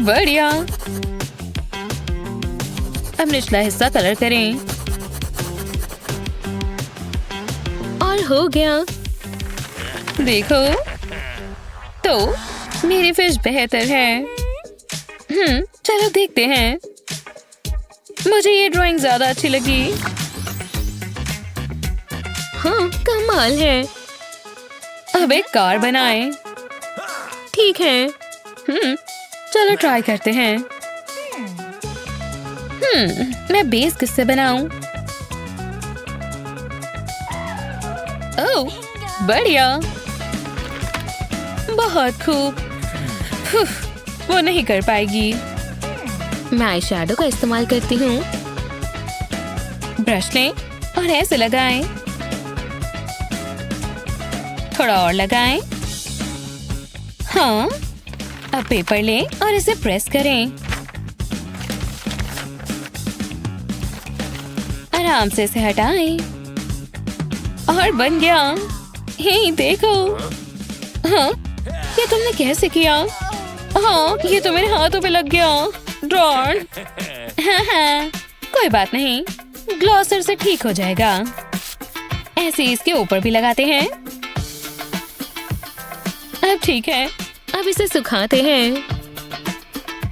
बढ़िया। अब निचला हिस्सा कलर करें और हो गया। देखो तो मेरी फिश बेहतर है। चलो देखते हैं। मुझे ये ड्राइंग ज्यादा अच्छी लगी। हाँ, कमाल है। अब एक कार बनाएं। ठीक है। चलो ट्राई करते हैं। मैं बेस किससे बनाऊं? ओह, बढ़िया, बहुत खूब। वो नहीं कर पाएगी। मैं आई शैडो का इस्तेमाल करती हूँ। ब्रश लें और ऐसे लगाएं। थोड़ा और लगाएं। हाँ, अब पेपर लें और इसे प्रेस करें। आराम से इसे हटाएं और बन गया। हे देखो। हाँ, ये तुमने कैसे किया? हाँ, ये तो मेरे हाथों पे लग गया। ड्रॉन। हाँ, कोई बात नहीं, ग्लॉसर से ठीक हो जाएगा। ऐसे इसके ऊपर भी लगाते हैं। अब ठीक है, अब इसे सुखाते हैं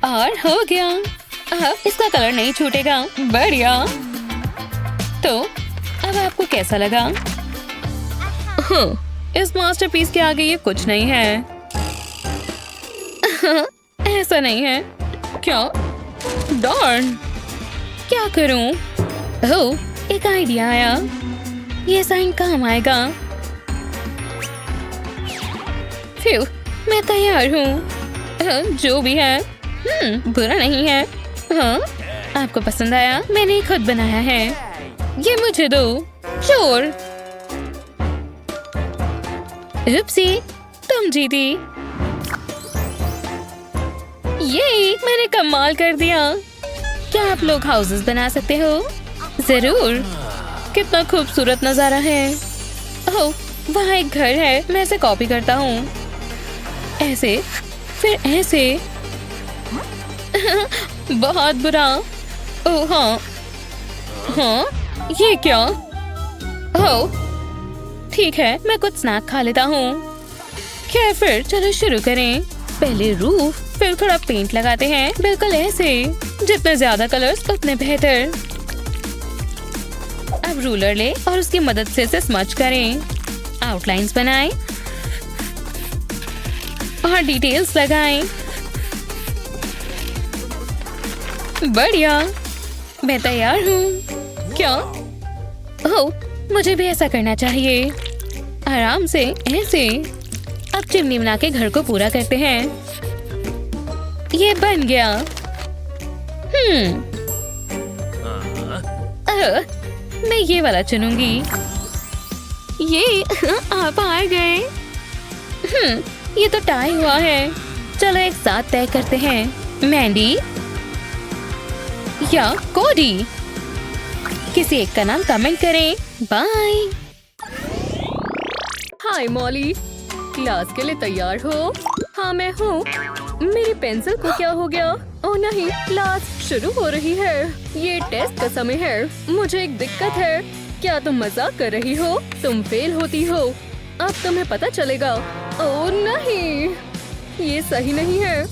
और हो गया। अब इसका कलर नहीं छूटेगा। बढ़िया। तो अब आपको कैसा लगा? इस मास्टरपीस के आगे ये कुछ नहीं है। ऐसा नहीं है। क्या? डॉर्न, क्या करूं? ओह, एक आइडिया आया। ये साइन काम आएगा। फिर मैं तैयार हूँ। जो भी है, बुरा नहीं है। हाँ, आपको पसंद आया? मैंने खुद बनाया है। ये मुझे दो। चोर। उपसी, तुम जीती।
ये मैंने कमाल कर दिया। क्या आप लोग हाउसेस बना सकते हो? जरूर। कितना खूबसूरत नजारा है। ओह, वहाँ एक घर है। मैं इसे कॉपी करता हूँ। ऐसे, फिर ऐसे। बहुत बुरा। ओह हाँ, हाँ, ये क्या? ओह, ठीक है, मैं कुछ स्नैक खा लेता हूँ। क्या फिर चलो शुरू करें। पहले रूफ, फिर थोड़ा पेंट लगाते हैं। बिल्कुल ऐसे। जितने ज्यादा कलर्स उतने बेहतर। अब रूलर ले और उसकी मदद से इसे स्मच करें। आउटलाइंस बनाएं और डिटेल्स लगाएं। बढ़िया, मैं तैयार हूँ। क्या? ओह, मुझे भी ऐसा करना चाहिए। आराम से ऐसे। अब चिमनी बना के घर को पूरा करते हैं। ये बन गया। मैं ये वाला चुनूंगी। ये आप आ गए। ये तो टाई हुआ है। चलो एक साथ तय करते हैं। मैंडी या कोडी, किसी एक का नाम कमेंट करें। बाय।
हाय मॉली, क्लास के लिए तैयार हो? हाँ मैं हूँ। मेरी पेंसिल को क्या हो गया? ओह नहीं, क्लास शुरू हो रही है। ये टेस्ट का समय है। मुझे एक दिक्कत है। क्या तुम मजाक कर रही हो? तुम फेल होती हो। अब तुम्हें पता चलेगा। ओह नहीं, ये सही नहीं है।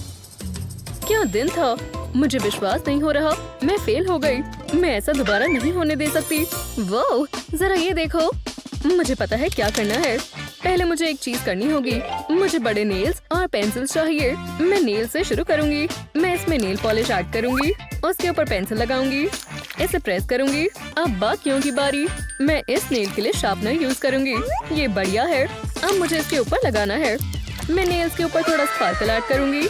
क्या दिन था? मुझे विश्वास नहीं हो रहा। मैं फेल हो गई। मैं ऐसा दोबारा नहीं होने दे सकती। वो जरा ये देखो। मुझे पता है क्या करना है। पहले मुझे एक चीज करनी होगी। मुझे बड़े नेल्स और पेंसिल्स चाहिए। मैं नेल से शुरू करूंगी। मैं इसमें नेल पॉलिश ऐड करूंगी। उसके ऊपर पेंसिल लगाऊंगी। इसे प्रेस करूंगी। अब बाकियों की बारी। मैं इस नेल के लिए शार्पनर यूज करूंगी। ये बढ़िया है। अब मुझे इसके ऊपर लगाना है। मैं नेल्स के ऊपर थोड़ा स्पार्कल ऐड करूंगी।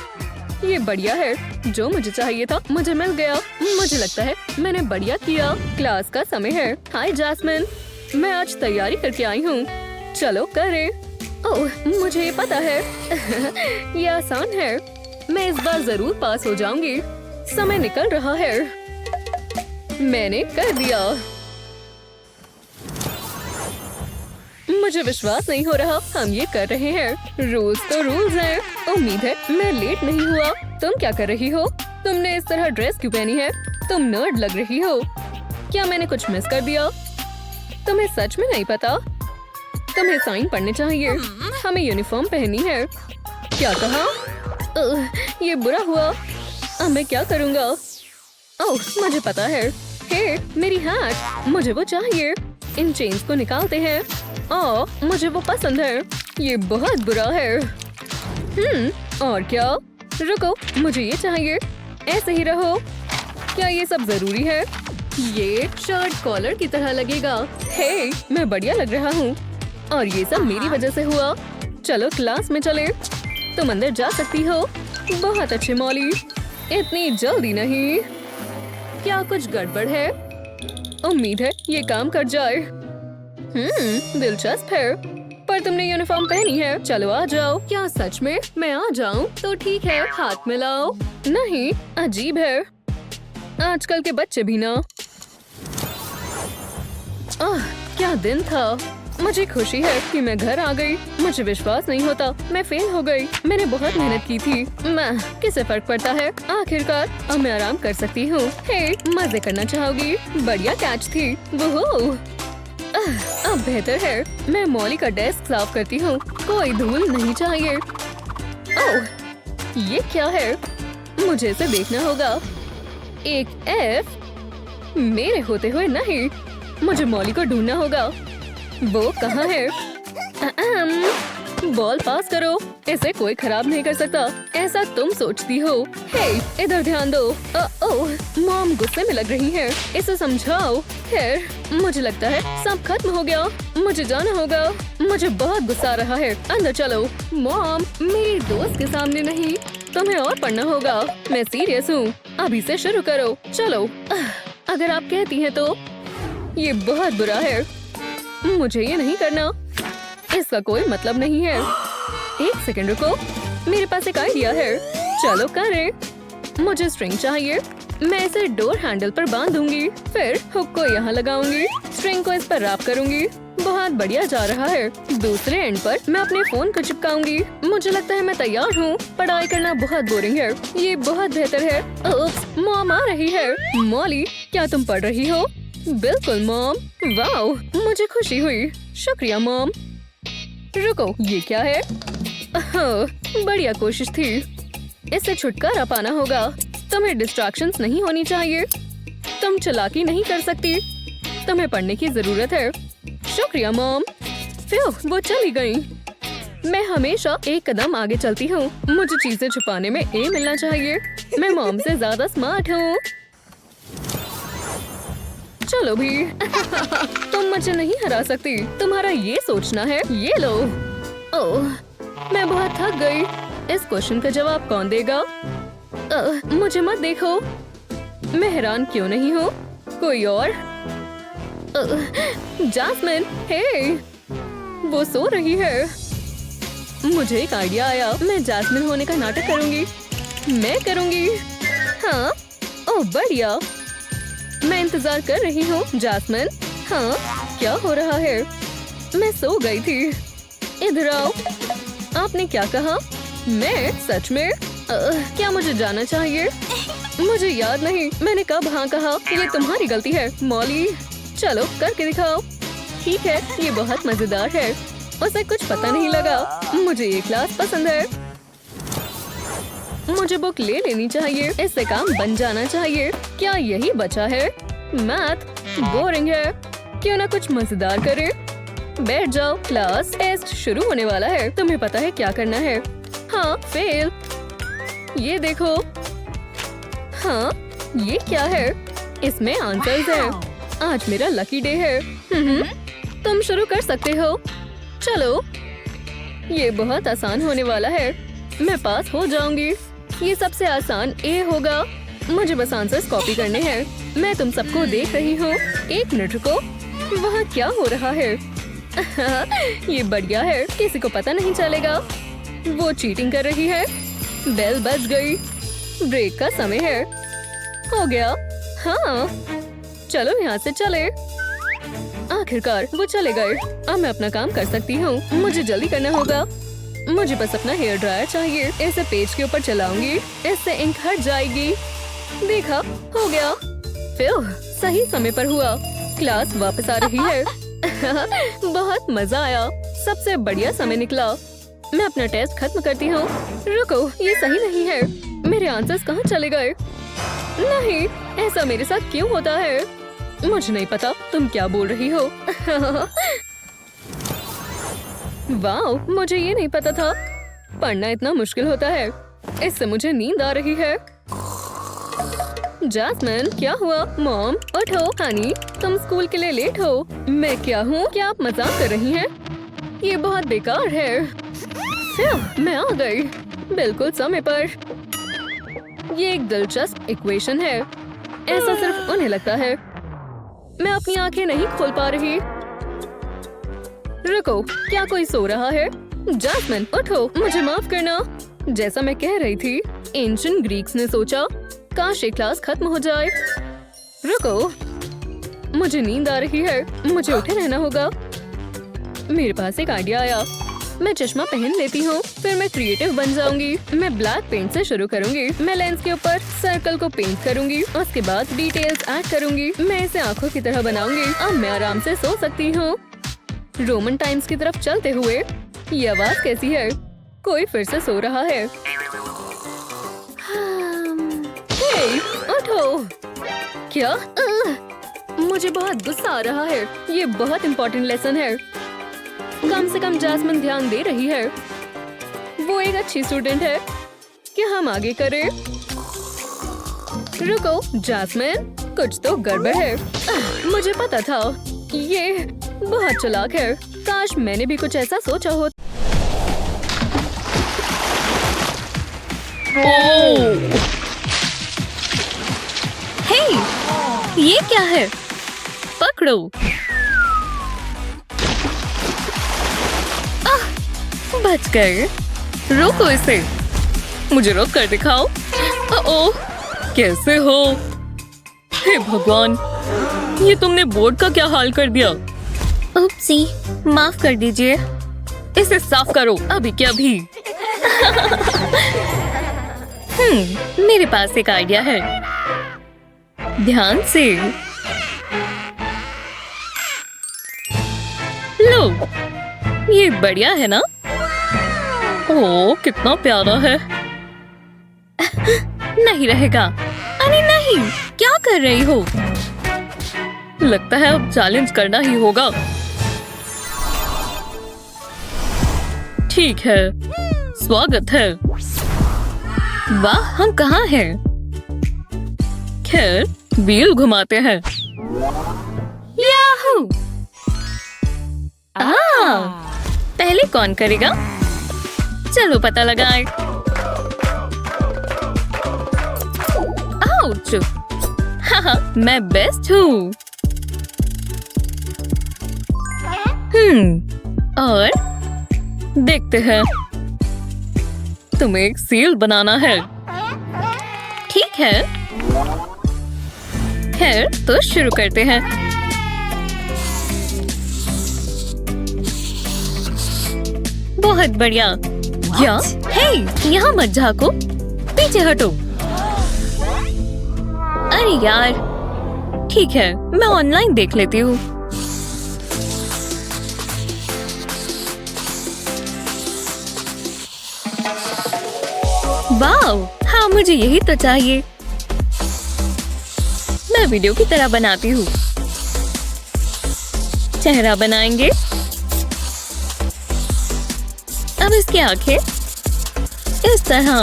ये बढ़िया है। जो मुझे चाहिए था मुझे मिल गया। मुझे लगता है मैंने बढ़िया किया। क्लास का समय है। हाय जैस्मिन, मैं आज तैयारी करके आई हूँ। चलो करें। ओह, मुझे ये पता है। ये आसान है। मैं इस बार जरूर पास हो जाऊंगी। समय निकल रहा है। मैंने कर दिया। मुझे विश्वास नहीं हो रहा। हम ये कर रहे हैं। रूल्स तो रूल्स हैं। उम्मीद है मैं लेट नहीं हुआ। तुम क्या कर रही हो? तुमने इस तरह ड्रेस क्यों पहनी है? तुम नर्ड लग रही हो। क्या मैंने कुछ मिस कर दिया? तुम्हें सच में नहीं पता? तुम्हें साइन पढ़ने चाहिए। हमें यूनिफॉर्म पहननी है। क्या कहा? ये बुरा हुआ। अब मैं क्या करूँगा? ओह, मुझे पता है। हे, मेरी हैट। मुझे वो चाहिए। इन चेन्स को निकालते हैं। ओह, मुझे वो पसंद है। ये बहुत बुरा है। और क्या? रुको, मुझे ये चाहिए। ऐसे ही रहो। क्या ये सब जरूरी है? ये शर्ट कॉलर की तरह लगेगा। हे, मैं बढ़िया लग रहा हूँ। और ये सब मेरी वजह से हुआ। चलो क्लास में चले। तुम अंदर जा सकती हो। बहुत अच्छे मॉली। इतनी जल्दी नहीं। क्या कुछ गड़बड़ है? उम्मीद है ये काम कर जाए। दिलचस्प है। पर तुमने यूनिफॉर्म पहनी है। चलो आ जाओ। क्या सच में? मैं आ जाऊं? तो ठीक है, हाथ मिलाओ। नहीं, अजीब है। आजकल के बच्चे भी ना। क्या दिन था। मुझे खुशी है कि मैं घर आ गई। मुझे विश्वास नहीं होता। मैं फेल हो गई। मैंने बहुत मेहनत की थी। मैं किसे फर्क पड़ता है? आखिरकार अब मैं आराम कर सकती हूँ। हे, मजे करना चाहोगी? बढ़िया कैच थी। वो अब बेहतर है। मैं मॉली का डेस्क साफ करती हूँ। कोई धूल नहीं चाहिए। ओह, ये क्या है? मुझे इसे देखना होगा। एक F मेरे होते हुए नहीं। मुझे मॉली को ढूंढना होगा। वो कहाँ है? बॉल पास करो। इसे कोई खराब नहीं कर सकता। ऐसा तुम सोचती हो। हे, इधर ध्यान दो। ओह, मॉम गुस्से में लग रही है। इसे समझाओ। खैर, मुझे लगता है सब खत्म हो गया। मुझे जाना होगा। मुझे बहुत गुस्सा आ रहा है। अंदर चलो। मॉम, मेरी दोस्त के सामने नहीं। तुम्हें और पढ़ना होगा। मैं सीरियस हूँ। अभी से शुरू करो। चलो। अगर आप कहती हैं तो। ये बहुत बुरा है। मुझे ये नहीं करना। इसका कोई मतलब नहीं है। एक सेकंड रुको। मेरे पास एक आइडिया है। चलो करें। मुझे स्ट्रिंग चाहिए। मैं इसे डोर हैंडल पर बांधूंगी, फिर हुक को यहाँ लगाऊंगी, स्ट्रिंग को इस पर रैप करूंगी। बहुत बढ़िया जा रहा है। दूसरे एंड पर मैं अपने फोन को चिपकाऊंगी। मुझे लगता है मैं तैयार हूँ। पढ़ाई करना बहुत बोरिंग है। ये बहुत बेहतर है। ओप्स, मॉम आ रही है। मॉली, क्या तुम पढ़ रही हो? बिल्कुल मॉम। वाओ, मुझे खुशी हुई। शुक्रिया मॉम। रुको, ये क्या है? बढ़िया कोशिश थी। इससे छुटकारा पाना होगा। तुम्हें डिस्ट्रैक्शंस नहीं होनी चाहिए। तुम चालाकी नहीं कर सकती। तुम्हें पढ़ने की जरूरत है। शुक्रिया मॉम। फिर वो चली गई। मैं हमेशा एक कदम आगे चलती हूँ। मुझे चीजें छुपाने में ए मिलना चाहिए। मैं मॉम से ज्यादा स्मार्ट हूँ। चलो भी। तुम मुझे नहीं हरा सकती। तुम्हारा ये सोचना है। ये लो। ओह, मैं बहुत थक गई। इस क्वेश्चन का जवाब कौन देगा? मुझे मत देखो। मैं हैरान क्यों नहीं हूँ? कोई और? जैस्मिन, हे, वो सो रही है। मुझे एक आइडिया आया। मैं जैस्मिन होने का नाटक करूंगी। मैं करूंगी। हाँ, ओह बढ़िया। मैं इंतजार कर रही हूँ। जैस्मिन, हाँ, क्या हो रहा है? मैं सो गई थी। इधर आओ। आपने क्या कहा? मैं सच में? क्या मुझे जाना चाहिए? मुझे याद नहीं मैंने कब हाँ कहा। ये तुम्हारी गलती है मॉली। चलो करके दिखाओ। ठीक है, ये बहुत मजेदार है। उसे कुछ पता नहीं लगा। मुझे ये क्लास पसंद है। मुझे बुक ले लेनी चाहिए। इससे काम बन जाना चाहिए। क्या यही बचा है? मैथ बोरिंग है। क्यों ना कुछ मजेदार करे। बैठ जाओ, क्लास टेस्ट शुरू होने वाला है। तुम्हें पता है क्या करना है? हाँ, फेल। ये देखो। हाँ, ये क्या है? इसमें आंसर्स है। आज मेरा लकी डे है। तुम शुरू कर सकते हो। चलो, ये बहुत आसान होने वाला है। मैं पास हो जाऊंगी। ये सबसे आसान ए होगा। मुझे बस आंसर्स कॉपी करने हैं। मैं तुम सबको देख रही हूँ। एक मिनट रुको। वहाँ क्या हो रहा है? ये बढ़िया है। किसी को पता नहीं चलेगा। वो चीटिंग कर रही है। बेल बज गई। ब्रेक का समय है। हो गया। हाँ, चलो यहाँ से चले। आखिरकार वो चले गए। अब मैं अपना काम कर सकती हूँ। मुझे जल्दी करना होगा। मुझे बस अपना हेयर ड्रायर चाहिए। इसे पेज के ऊपर चलाऊंगी। इससे इंक हट जाएगी। देखा, हो गया। फिर सही समय पर हुआ। क्लास वापस आ रही है। बहुत मजा आया। सबसे बढ़िया समय निकला। मैं अपना टेस्ट खत्म करती हूँ। रुको, ये सही नहीं है। मेरे आंसर्स कहाँ चले गए? नहीं, ऐसा मेरे साथ क्यों होता है? मुझे नहीं पता तुम क्या बोल रही हो। वाओ, मुझे ये नहीं पता था। पढ़ना इतना मुश्किल होता है। इससे मुझे नींद आ रही है। जैस्मिन, क्या हुआ? मॉम, उठो। हनी, तुम स्कूल के लिए लेट हो। मैं क्या हूँ? क्या आप मजाक कर रही हैं? ये बहुत बेकार है। मैं आ गई बिल्कुल समय पर। ये एक दिलचस्प इक्वेशन है। ऐसा सिर्फ उन्हें लगता है। मैं अपनी आंखें नहीं खोल पा रही। रुको, क्या कोई सो रहा है? जैस्मिन, उठो। मुझे माफ करना। जैसा मैं कह रही थी, एंशिएंट ग्रीक्स ने सोचा काश ये क्लास खत्म हो जाए। रुको, मुझे नींद आ रही है। मुझे उठे रहना होगा। मेरे पास एक आइडिया आया। मैं चश्मा पहन लेती हूँ। फिर मैं क्रिएटिव बन जाऊंगी। मैं ब्लैक पेंट से शुरू करूंगी। मैं लेंस के ऊपर सर्कल को पेंट करूंगी। उसके बाद डिटेल्स ऐड करूंगी। मैं इसे आंखों की तरह बनाऊंगी। अब मैं आराम से सो सकती हूँ। रोमन टाइम्स की तरफ चलते हुए। ये आवाज कैसी है? कोई फिर से सो रहा है। हे, उठो। क्या? मुझे बहुत गुस्सा आ रहा है। ये बहुत इम्पोर्टेंट लेसन है। कम से कम जैस्मिन ध्यान दे रही है। वो एक अच्छी स्टूडेंट है। क्या हम आगे करें? रुको, जैस्मिन, कुछ तो गड़बड़ है। मुझे पता था। ये बहुत चालाक है। काश मैंने भी कुछ ऐसा सोचा हो। हे, ये क्या है? पकड़ो। बच गए। रोको इसे। मुझे रोक कर दिखाओ। ओह,
कैसे हो? हे भगवान, ये तुमने बोर्ड का क्या हाल कर दिया?
उपसी, माफ कर दीजिए।
इसे साफ करो अभी के अभी।
मेरे पास एक आइडिया है।
ध्यान से लो, ये बढ़िया है ना? ओह, कितना प्यारा है।
नहीं रहेगा। अरे नहीं, क्या कर रही हो?
लगता है अब चैलेंज करना ही होगा। ठीक है, स्वागत है।
वाह, हम कहाँ हैं?
खैर, व्हील घुमाते हैं।
याहू! पहले कौन करेगा? चलो पता लगाए। आउच! हाँ, मैं बेस्ट हूँ।
और देखते हैं। तुम्हें एक सील बनाना है।
ठीक है।
खैर, तो शुरू करते हैं।
बहुत बढ़िया।
क्या?
हे, यहाँ मत झाँको, पीछे हटो। अरे यार, ठीक है, मैं ऑनलाइन देख लेती हूँ। वाओ, हाँ, मुझे यही तो चाहिए। मैं वीडियो की तरह बनाती हूँ। चेहरा बनाएंगे। अब इसकी आंखें इस तरह।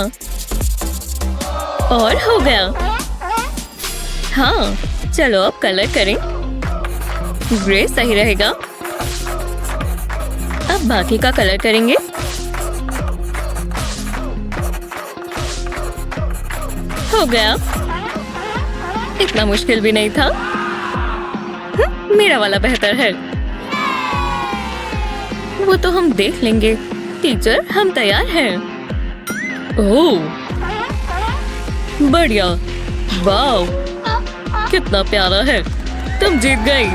और हो गया। हाँ, चलो अब कलर करें। ग्रे सही रहेगा। अब बाकी का कलर करेंगे। हो गया। इतना मुश्किल भी नहीं था। मेरा वाला बेहतर है। वो तो हम देख लेंगे। टीचर, हम तैयार हैं।
ओह, बढ़िया। वाओ, कितना प्यारा है। तुम जीत गई।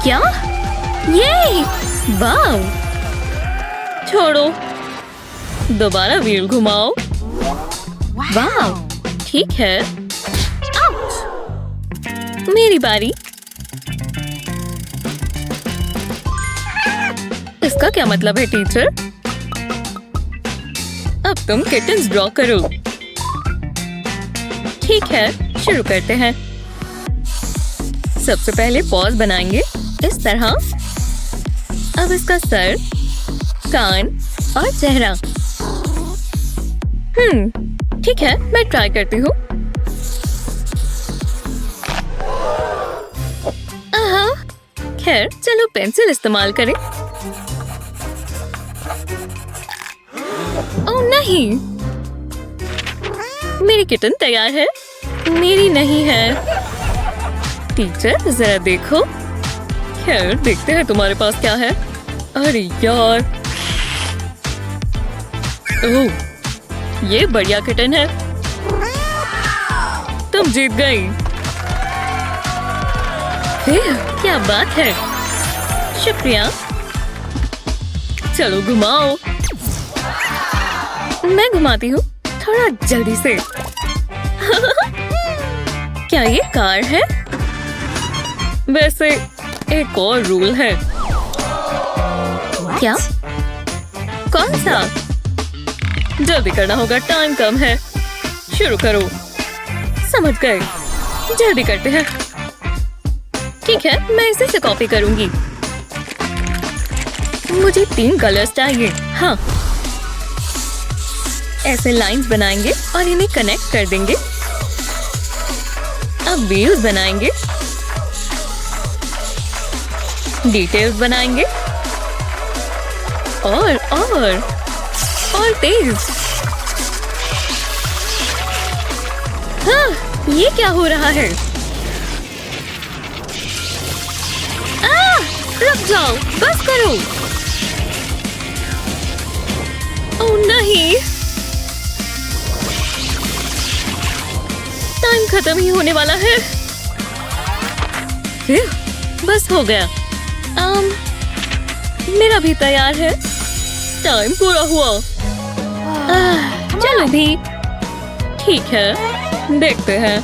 क्या? ये! वाओ!
छोड़ो, दोबारा व्हील घुमाओ।
वाओ!
ठीक है।
मेरी बारी।
इसका क्या मतलब है टीचर? अब तुम किटन्स ड्रॉ करो। ठीक है, शुरू करते हैं। सबसे पहले पॉज बनाएंगे इस तरह। अब इसका सर, कान और चेहरा। ठीक है, मैं ट्राई करती हूँ। खैर, चलो पेंसिल इस्तेमाल करें। ओह नहीं, मेरी किटन तैयार है। मेरी नहीं है। टीचर, जरा देखो। खैर, देखते हैं तुम्हारे पास क्या है। अरे यार, ओह, ये बढ़िया किटन है। तुम जीत गई। क्या बात है। शुक्रिया। चलो घुमाओ। मैं घुमाती हूँ, थोड़ा जल्दी से। क्या ये कार है? वैसे एक और रूल है।
क्या?
कौन सा? जल्दी करना होगा, टाइम कम है। शुरू करो। समझ गए। जल्दी करते हैं। ठीक है, मैं इसी से कॉपी करूंगी। मुझे 3 कलर्स चाहिए। हाँ, ऐसे लाइंस बनाएंगे और इन्हें कनेक्ट कर देंगे। अब व्हील्स बनाएंगे, डिटेल्स बनाएंगे और तेज। हाँ, ये क्या हो रहा है? रुक जाओ, बस करो। ओह नहीं,
खत्म ही होने वाला है। बस हो गया। मेरा भी तैयार है। टाइम पूरा हुआ। चलो भी। ठीक है, देखते हैं।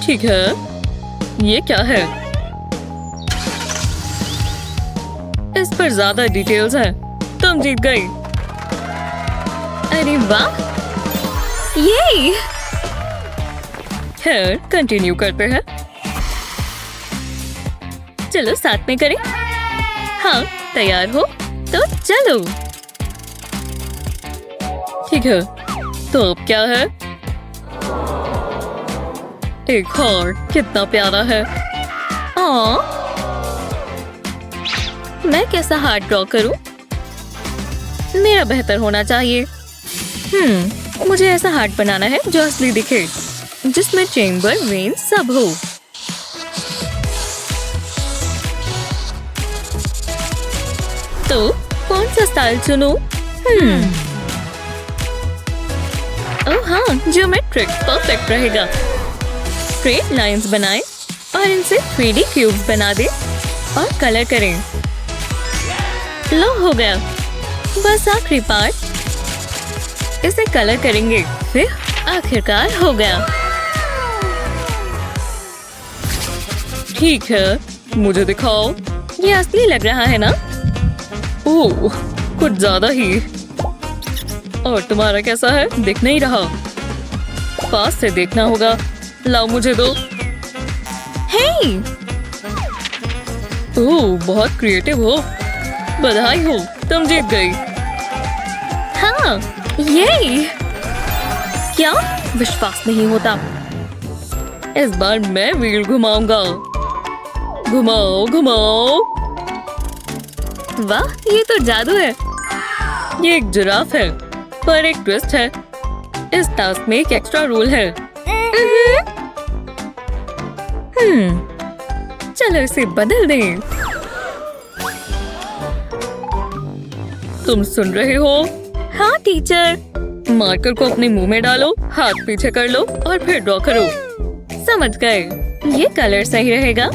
ठीक है, ये क्या है? इस पर ज्यादा डिटेल्स हैं। तुम जीत गई। अरे वाह, ये खैर कंटिन्यू करते हैं। चलो साथ में करें। हाँ, तैयार हो तो चलो। ठीक है, तो अब क्या है? एक हार्ट, कितना प्यारा है। मैं कैसा हार्ट ड्रॉ करूं? मेरा बेहतर होना चाहिए। मुझे ऐसा हार्ट बनाना है जो असली दिखे, जिसमें चेम्बर, वेन सब हो। तो कौन सा स्टाइल चुनूं? ओह हाँ, ज्योमेट्रिक परफेक्ट रहेगा। स्ट्रेट लाइंस बनाएं और इनसे 3D क्यूब्स बना दें और कलर करें। लो, हो गया। बस आखिरी पार्ट। इसे कलर करेंगे, फिर आखिरकार हो गया। ठीक है, मुझे दिखाओ। ये असली लग रहा है ना? ओह, कुछ ज्यादा ही। और तुम्हारा कैसा है? दिख नहीं रहा। पास से देखना होगा। लाओ, मुझे दो। हे! ओह, बहुत क्रिएटिव हो। बधाई हो, तुम जीत गई। हाँ, ये क्या? विश्वास नहीं होता। इस बार मैं व्हील घुमाऊंगा। घुमाओ, घुमाओ। वाह, ये तो जादू है। ये एक जिराफ है, पर एक ट्विस्ट है। इस टास्क में एक एक्स्ट्रा रूल है। चलो इसे बदल दें। तुम सुन रहे हो? हाँ टीचर। मार्कर को अपने मुंह में डालो, हाथ पीछे कर लो और फिर ड्रॉ करो। समझ गए? ये कलर सही रहेगा।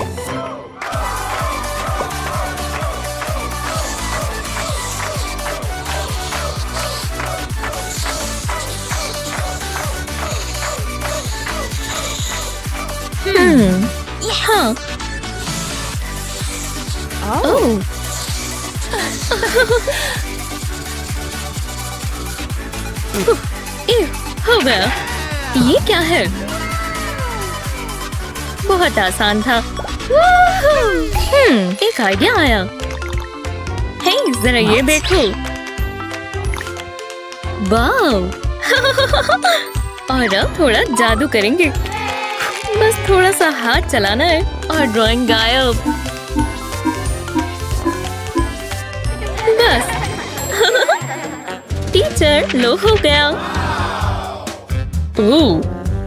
हाँ। ओह। हो गया। ये क्या है? बहुत आसान था। एक आइडिया आया। हे, जरा ये देखो। वाह। और अब थोड़ा जादू करेंगे। बस थोड़ा सा हाथ चलाना है और ड्राइंग गायब। बस। टीचर, लो, हो गया। ओह,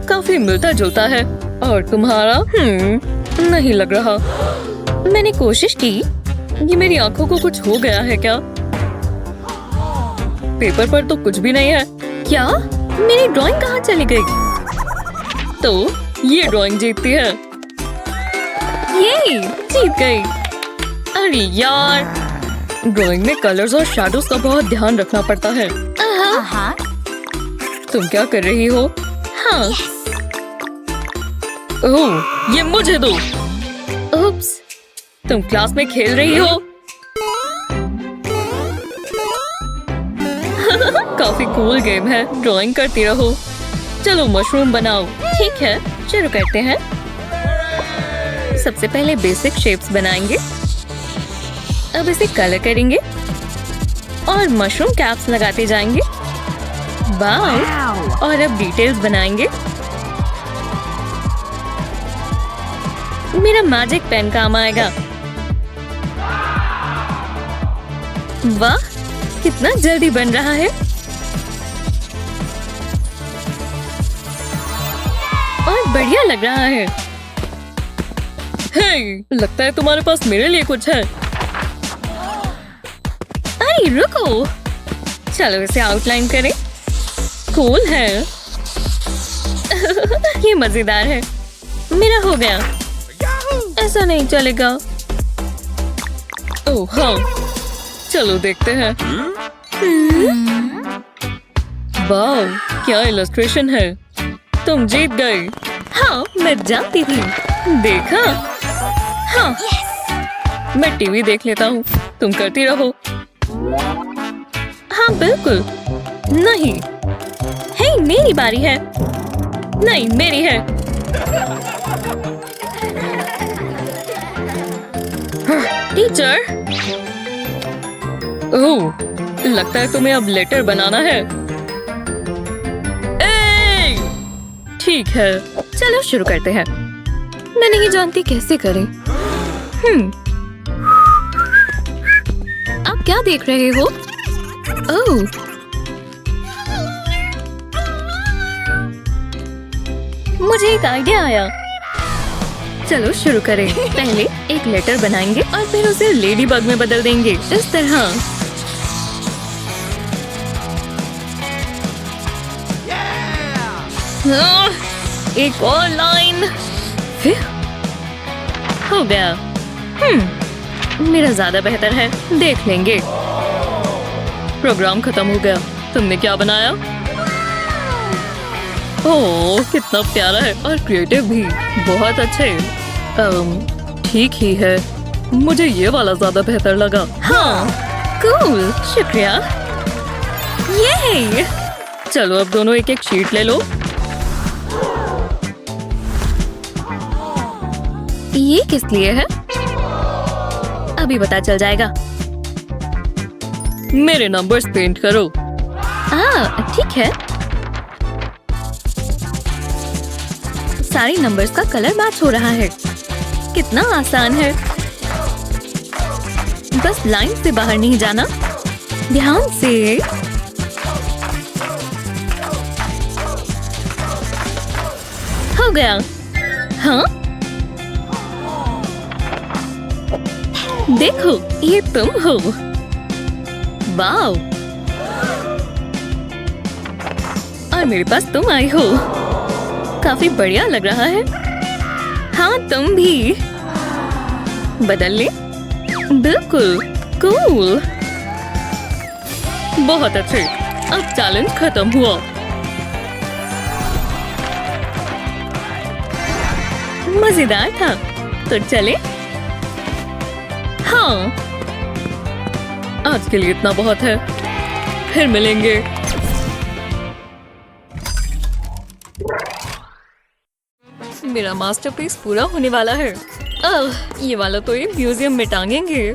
काफी मिलता जुलता है। और तुम्हारा? नहीं लग रहा। मैंने कोशिश की। ये मेरी आंखों को कुछ हो गया है क्या? पेपर पर तो कुछ भी नहीं है। क्या? मेरी ड्राइंग कहाँ चली गई? तो ये ड्राइंग जीतती है। ये जीत गई। अरे यार, ड्राइंग में कलर्स और शैडोज का बहुत ध्यान रखना पड़ता है। तुम क्या कर रही हो? हाँ। ओह, ये मुझे दो। उप्स, तुम क्लास में खेल रही हो? काफी कूल गेम है। ड्राइंग करती रहो। चलो मशरूम बनाओ। ठीक है, शुरू करते हैं। सबसे पहले बेसिक शेप्स बनाएंगे। अब इसे कलर करेंगे और मशरूम कैप्स लगाते जाएंगे। वाव! और अब डिटेल्स बनाएंगे। मेरा मैजिक पेन काम आएगा। वाह, कितना जल्दी बन रहा है। और बढ़िया लग रहा है। हे, लगता है तुम्हारे पास मेरे लिए कुछ है। अरे रुको, चलो इसे आउटलाइन करें। कूल है।
ये मजेदार है। मेरा हो गया। ऐसा नहीं चलेगा। ओह हाँ, चलो देखते हैं। वाह, क्या इलस्ट्रेशन है। तुम जीत गई। हाँ, मैं जानती थी। देखा? हाँ, मैं टीवी देख लेता हूँ, तुम करती रहो। हाँ बिल्कुल। नहीं, हे मेरी बारी है। नहीं, मेरी है। टीचर, ओह, लगता है तुम्हें अब लेटर बनाना है। ठीक है, चलो शुरू करते हैं। मैं नहीं जानती कैसे करें। आप क्या देख रहे हो? ओह, मुझे एक आइडिया आया। चलो शुरू करें। पहले एक लेटर बनाएंगे और फिर उसे लेडी बग में बदल देंगे, इस तरह। एक और लाइन। हो गया। मेरा ज्यादा बेहतर है, देख लेंगे। प्रोग्राम खत्म हो गया। तुमने क्या बनाया? ओह, कितना प्यारा है और क्रिएटिव भी। बहुत अच्छे। ठीक ही है। मुझे ये वाला ज्यादा बेहतर लगा। हाँ, कूल, शुक्रिया। ये चलो अब दोनों एक एक शीट ले लो। ये किस लिए है? अभी पता चल जाएगा। मेरे नंबर्स पेंट करो। ठीक है। सारे नंबर्स का कलर मैच हो रहा है। कितना आसान है। बस लाइन से बाहर नहीं जाना। ध्यान से। हो गया। हाँ, देखो, ये तुम हो। वाओ, और मेरे पास तुम आई हो। काफी बढ़िया लग रहा है। हाँ, तुम भी। बदल ले। बिल्कुल, कूल। बहुत अच्छे। अब चैलेंज खत्म हुआ। मजेदार था। तो चले। हाँ, आज के लिए इतना बहुत है। फिर मिलेंगे। मेरा मास्टरपीस पूरा होने वाला है। ये वाला तो ये म्यूजियम में टांगेंगे।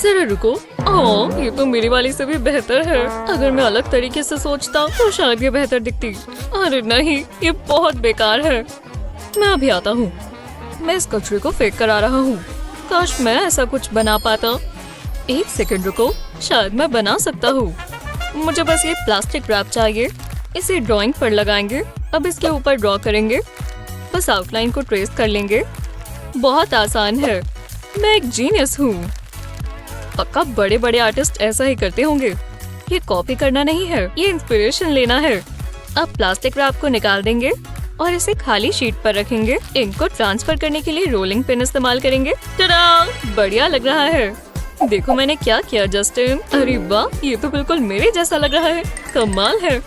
जरा रुको। ओह, ये तो मेरी वाली से भी बेहतर है। अगर मैं अलग तरीके से सोचता तो शायद ये बेहतर दिखती। अरे नहीं, ये बहुत बेकार है। मैं अभी आता हूँ। मैं इस कचरे को फेंक कर आ रहा हूँ। काश मैं ऐसा कुछ बना पाता। एक सेकंड रुको, शायद मैं बना सकता हूँ। मुझे बस ये प्लास्टिक रैप चाहिए। इसे ड्राइंग पर लगाएंगे। अब इसके ऊपर ड्रॉ करेंगे। बस आउटलाइन को ट्रेस कर लेंगे। बहुत आसान है। मैं एक जीनियस हूँ। पक्का बड़े बड़े आर्टिस्ट ऐसा ही करते होंगे। ये कॉपी करना नहीं है, ये इंस्पिरेशन लेना है। अब प्लास्टिक रैप को निकाल देंगे और इसे खाली शीट पर रखेंगे। इंक को ट्रांसफर करने के लिए रोलिंग पिन इस्तेमाल करेंगे। टडा! बढ़िया लग रहा है। देखो मैंने क्या किया जस्टिन। अरे वाह, ये तो बिल्कुल मेरे जैसा लग रहा है। कमाल है।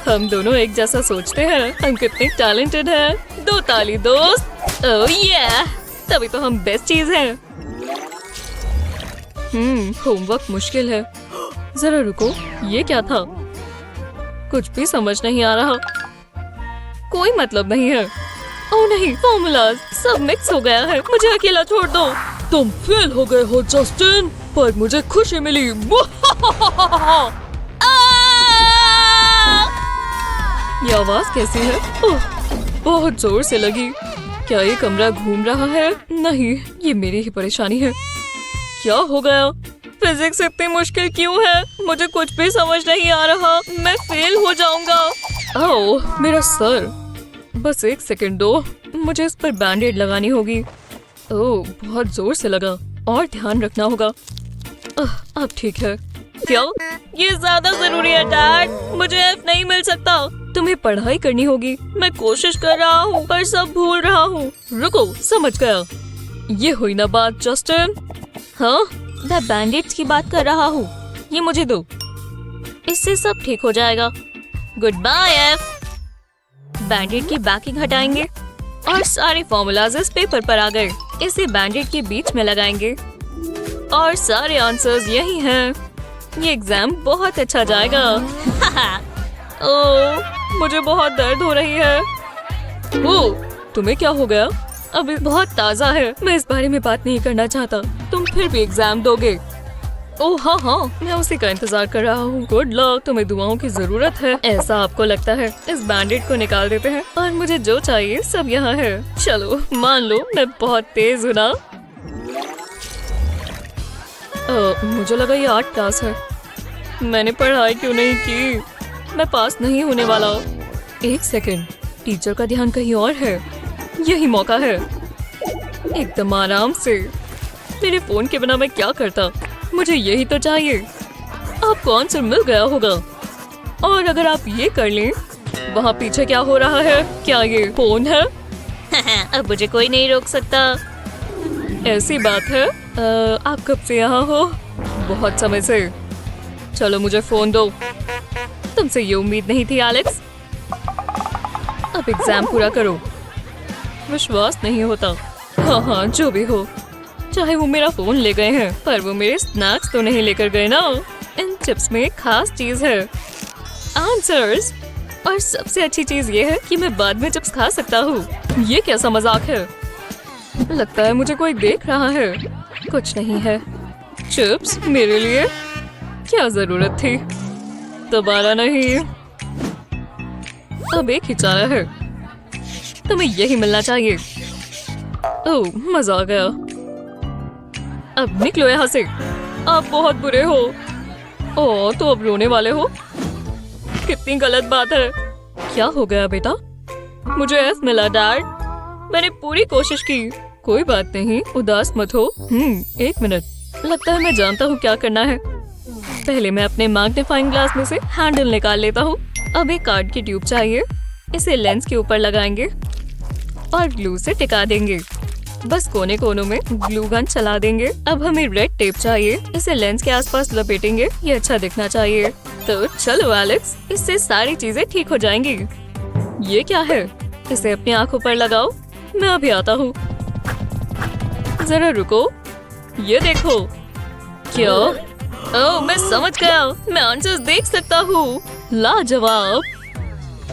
हम दोनों एक जैसा सोचते हैं। हम कितने टैलेंटेड हैं। 2 ताली दोस्त। ओह ये, तभी तो हम बेस्ट चीज हैं। होमवर्क मुश्किल है। जरा रुको, ये क्या था? कुछ भी समझ नहीं आ रहा। कोई मतलब नहीं है। ओह नहीं, फॉर्मूलाज सब मिक्स हो गया है। मुझे अकेला छोड़ दो। तुम फेल हो गए हो जस्टिन, पर मुझे खुशी मिली। ये आवाज कैसी है? ओह, बहुत जोर से लगी। क्या ये कमरा घूम रहा है? नहीं, ये मेरी ही परेशानी है। क्या हो गया? फिजिक्स इतनी मुश्किल क्यों है? मुझे कुछ भी समझ नहीं आ रहा। मैं फेल हो जाऊंगा। ओह, मेरा सर। बस एक सेकंड दो, मुझे इस पर बैंडेड लगानी होगी। ओह, बहुत जोर से लगा और ध्यान रखना होगा। अब ठीक है। क्यों? ये ज्यादा जरूरी है डैड, मुझे F नहीं मिल सकता। तुम्हें पढ़ाई करनी होगी। मैं कोशिश कर रहा हूँ पर सब भूल रहा हूँ। रुको, समझ गया। ये हुई ना बात जस्टिन। हाँ, मैं बैंडेज की बात कर रहा हूँ। ये मुझे दो, इससे सब ठीक हो जाएगा। Good bye F. बैंडेड की बैकिंग हटाएंगे और सारे फॉर्मूलाज इस पेपर पर आ गए। इसे बैंडेड के बीच में लगाएंगे और सारे आंसर्स यही हैं। ये एग्जाम बहुत अच्छा जाएगा। ओह, मुझे बहुत दर्द हो रही है। ओह, तुम्हें क्या हो गया? अभी बहुत ताज़ा है। मैं इस बारे में बात नहीं करना चाहता। तुम फिर भी एग्जाम दोगे। ओह हाँ, मैं उसी का इंतजार कर रहा हूँ। गुड लक, तुम्हें दुआओं की जरूरत है। ऐसा आपको लगता है? इस बैंडेड को निकाल देते हैं और मुझे जो चाहिए सब यहाँ है। चलो, मान लो मैं बहुत तेज हूँ ना। मुझे लगा ये 8 क्लास है। मैंने पढ़ाई क्यों नहीं की? मैं पास नहीं होने वाला। एक सेकंड, टीचर का ध्यान कहीं और है। यही मौका है। एकदम आराम से। मेरे फोन के बिना मैं क्या करता? मुझे यही तो चाहिए। आपको आंसर मिल गया होगा। और अगर आप ये कर लें, वहाँ पीछे क्या हो रहा है? क्या ये फोन है? अब मुझे कोई नहीं रोक सकता। ऐसी बात है। आप कब से यहाँ हो? बहुत समय से। चलो मुझे फोन दो। तुमसे ये उम्मीद नहीं थी एलेक्स। अब एग्जाम पूरा करो। विश्वास नहीं होता। हाँ, जो भी हो, चाहे वो मेरा फोन ले गए हैं, पर वो मेरे स्नैक्स तो नहीं लेकर गए ना। इन चिप्स में खास चीज है, आंसर्स। और सबसे अच्छी चीज ये है कि मैं बाद में चिप्स खा सकता हूँ। ये कैसा मजाक है? लगता है मुझे कोई देख रहा है। कुछ नहीं है। चिप्स मेरे लिए? क्या जरूरत थी? दोबारा नहीं। अब एक ही चारा है। तुम्हें यही मिलना चाहिए। ओह, मजा आ गया। अब निकलो यहाँ से। आप बहुत बुरे हो। ओह, तो अब रोने वाले हो? कितनी गलत बात है। क्या हो गया बेटा? मुझे F मिला डैड। मैंने पूरी कोशिश की। कोई बात नहीं, उदास मत हो। 1 मिनट। लगता है मैं जानता हूँ क्या करना है। पहले मैं अपने मैग्नीफाइंग ग्लास में से हैंडल निकाल लेता हूँ। अब एक कार्ड की ट्यूब चाहिए। इसे लेंस के ऊपर लगाएंगे और ग्लू से टिका देंगे। बस कोने कोनों में ग्लू गन चला देंगे। अब हमें रेड टेप चाहिए। इसे लेंस के आसपास लपेटेंगे। ये अच्छा दिखना चाहिए। तो चलो एलेक्स, इससे सारी चीजें ठीक हो जाएंगी। ये क्या है? इसे अपनी आंखों पर लगाओ। मैं अभी आता हूँ। जरा रुको, ये देखो। क्या? ओह, मैं समझ गया। मैं आंसर्स देख सकता हूँ। लाजवाब।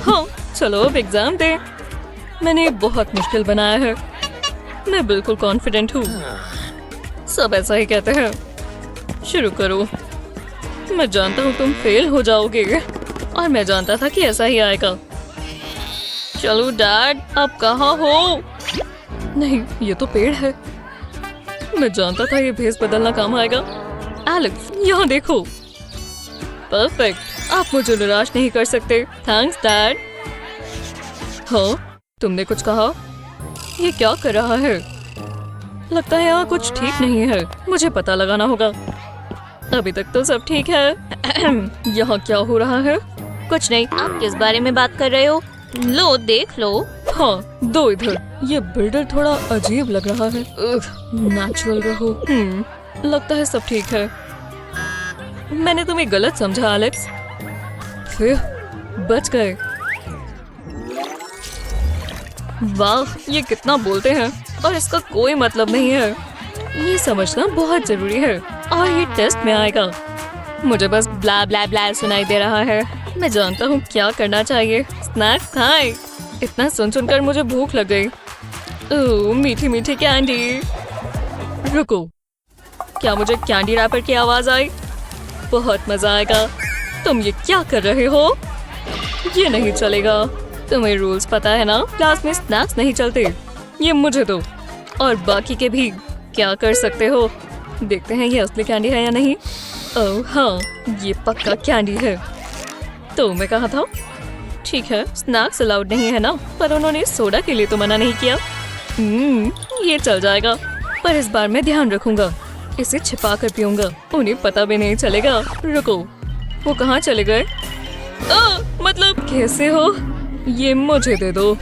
हाँ, चलो अब एग्जाम दे। मैंने बहुत मुश्किल बनाया है। मैं बिल्कुल कॉन्फिडेंट हूँ। सब ऐसा ही कहते हैं। शुरू करो। मैं जानता हूँ तुम फेल हो जाओगे और मैं जानता था कि ऐसा ही आएगा। चलो डैड, आप कहाँ हो? नहीं, ये तो पेड़ है। मैं जानता था ये भेस बदलना काम आएगा। एलेक्स, यहाँ देखो। परफेक्ट। आप मुझे निराश नहीं कर सकते। Thanks dad. हाँ, तुमने कुछ कहा? ये क्या कर रहा है? लगता है यहाँ कुछ ठीक नहीं है। मुझे पता लगाना होगा। अभी तक तो सब ठीक है। यहाँ क्या हो रहा है? कुछ नहीं। आप किस बारे में बात कर रहे हो? लो, देख लो। हाँ, दो इधर। ये बिल्डर थोड़ा अजीब लग रहा है। नेचुरल रहो। लगता है सब ठीक है। मैंने तुम्हें गलत समझा एलेक्स। फिर बच गए। वाह, ये कितना बोलते हैं और इसका कोई मतलब नहीं है। ये समझना बहुत जरूरी है और ये टेस्ट में आएगा। मुझे बस ब्ला ब्ला ब्ला सुनाई दे रहा है। मैं जानता हूँ क्या करना चाहिए। स्नैक्स खाएं। इतना सुन सुनकर मुझे भूख लग गई। ओह, मीठी मीठी कैंडी। रुको, क्या मुझे कैंडी रैपर की आवाज आई? बहुत मजा आएगा। तुम ये क्या कर रहे हो? ये नहीं चलेगा। तुम्हें रूल्स पता है ना? क्लास में स्नैक्स नहीं चलते। ये मुझे दो और बाकी के भी। क्या कर सकते हो? देखते हैं ये असली कैंडी है या नहीं। ओह हाँ, ये पक्का कैंडी है। तो मैं कहा था। ठीक है, स्नैक्स अलाउड नहीं है ना, पर उन्होंने सोडा के लिए तो मना नहीं किया। ये चल जाएगा, पर इस बार मैं ध्यान रखूंगा। इसे छिपा कर पीऊंगा, उन्हें पता भी नहीं चलेगा। रुको, वो कहाँ चले गए? मतलब कैसे हो? ये मुझे दे दो।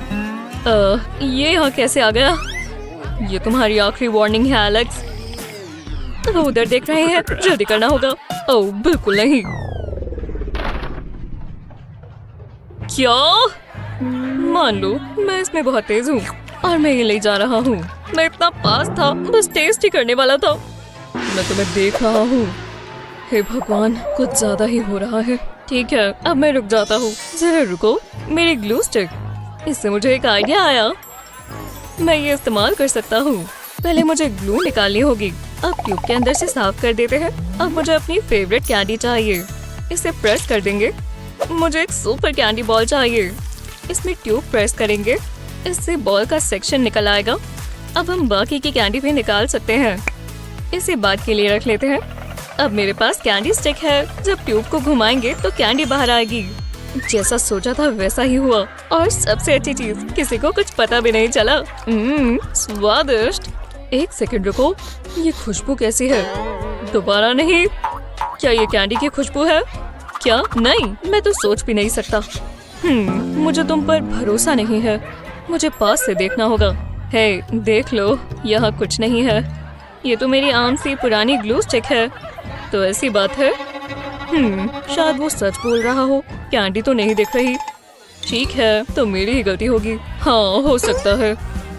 ये यहाँ कैसे आ गया? ये तुम्हारी आखिरी वार्निंग है एलेक्स। वो उधर देख रहे हैं, जल्दी करना होगा। ओह बिल्कुल नहीं। क्या? मान लो मैं इसमें बहुत तेज हूँ और मैं ये ले जा रहा हूँ। मैं इतना पास था, बस टेस्ट ही करने वाला था। मैं तुम्हें देख रहा हूँ। हे भगवान, कुछ ज्यादा ही हो रहा है। ठीक है, अब मैं रुक जाता हूँ। जरा रुको, मेरी ग्लू स्टिक, इससे मुझे एक आइडिया आया। मैं ये इस्तेमाल कर सकता हूँ। पहले मुझे ग्लू निकालनी होगी। अब ट्यूब के अंदर से साफ कर देते हैं। अब मुझे अपनी फेवरेट कैंडी चाहिए। इसे प्रेस कर देंगे। मुझे एक सुपर कैंडी बॉल चाहिए। इसमें ट्यूब प्रेस करेंगे, इससे बॉल का सेक्शन निकल आएगा। अब हम बाकी की कैंडी भी निकाल सकते हैं। इसे बाद के लिए रख लेते हैं। अब मेरे पास कैंडी स्टिक है। जब ट्यूब को घुमाएंगे तो कैंडी बाहर आएगी। जैसा सोचा था वैसा ही हुआ। और सबसे अच्छी चीज, किसी को कुछ पता भी नहीं चला। स्वादिष्ट। एक सेकंड रुको, ये खुशबू कैसी है? दोबारा नहीं। क्या ये कैंडी की खुशबू है? क्या? नहीं, मैं तो सोच भी नहीं सकता। मुझे तुम पर भरोसा नहीं है। मुझे पास से देखना होगा। हे, देख लो, यहाँ कुछ नहीं है। ये तो मेरी आम सी पुरानी ग्लू स्टिक है। तो ऐसी बात है। शायद वो सच बोल रहा हो। कैंडी तो नहीं दिख रही। ठीक है, तो मेरी ही गलती होगी। हाँ, हो सकता है।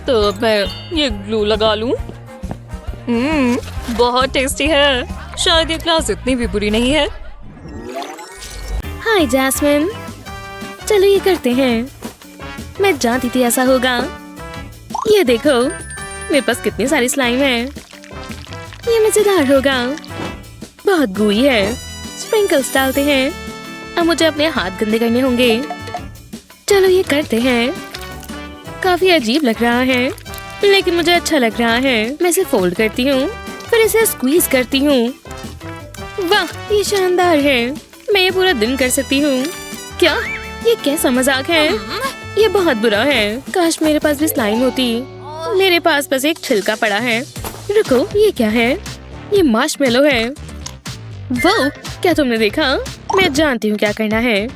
तो अब मैं ये ग्लू लगा लूं। बहुत टेस्टी है। शायद ये क्लास इतनी भी बुरी नहीं है।
हाय जैस्मिन, चलो ये करते हैं। मैं जानती थी ऐसा होगा। ये देखो, मेरे पास कितनी सारी स्लाइम है। ये मजेदार होगा। बहुत gooey है। स्प्रिंकल्स डालते हैं। अब मुझे अपने हाथ गंदे करने होंगे। चलो ये करते हैं। काफी अजीब लग रहा है, लेकिन मुझे अच्छा लग रहा है। मैं इसे फोल्ड करती हूँ, फिर इसे स्क्वीज करती हूँ। वाह, ये शानदार है। मैं ये पूरा दिन कर सकती हूँ। क्या? ये कैसा मजाक है? ये बहुत बुरा है। काश मेरे पास भी स्लाइम होती। मेरे पास बस एक छिलका पड़ा है। रुको, ये क्या है? ये मार्शमेलो है। वो, क्या तुमने देखा? मैं जानती हूँ क्या करना है।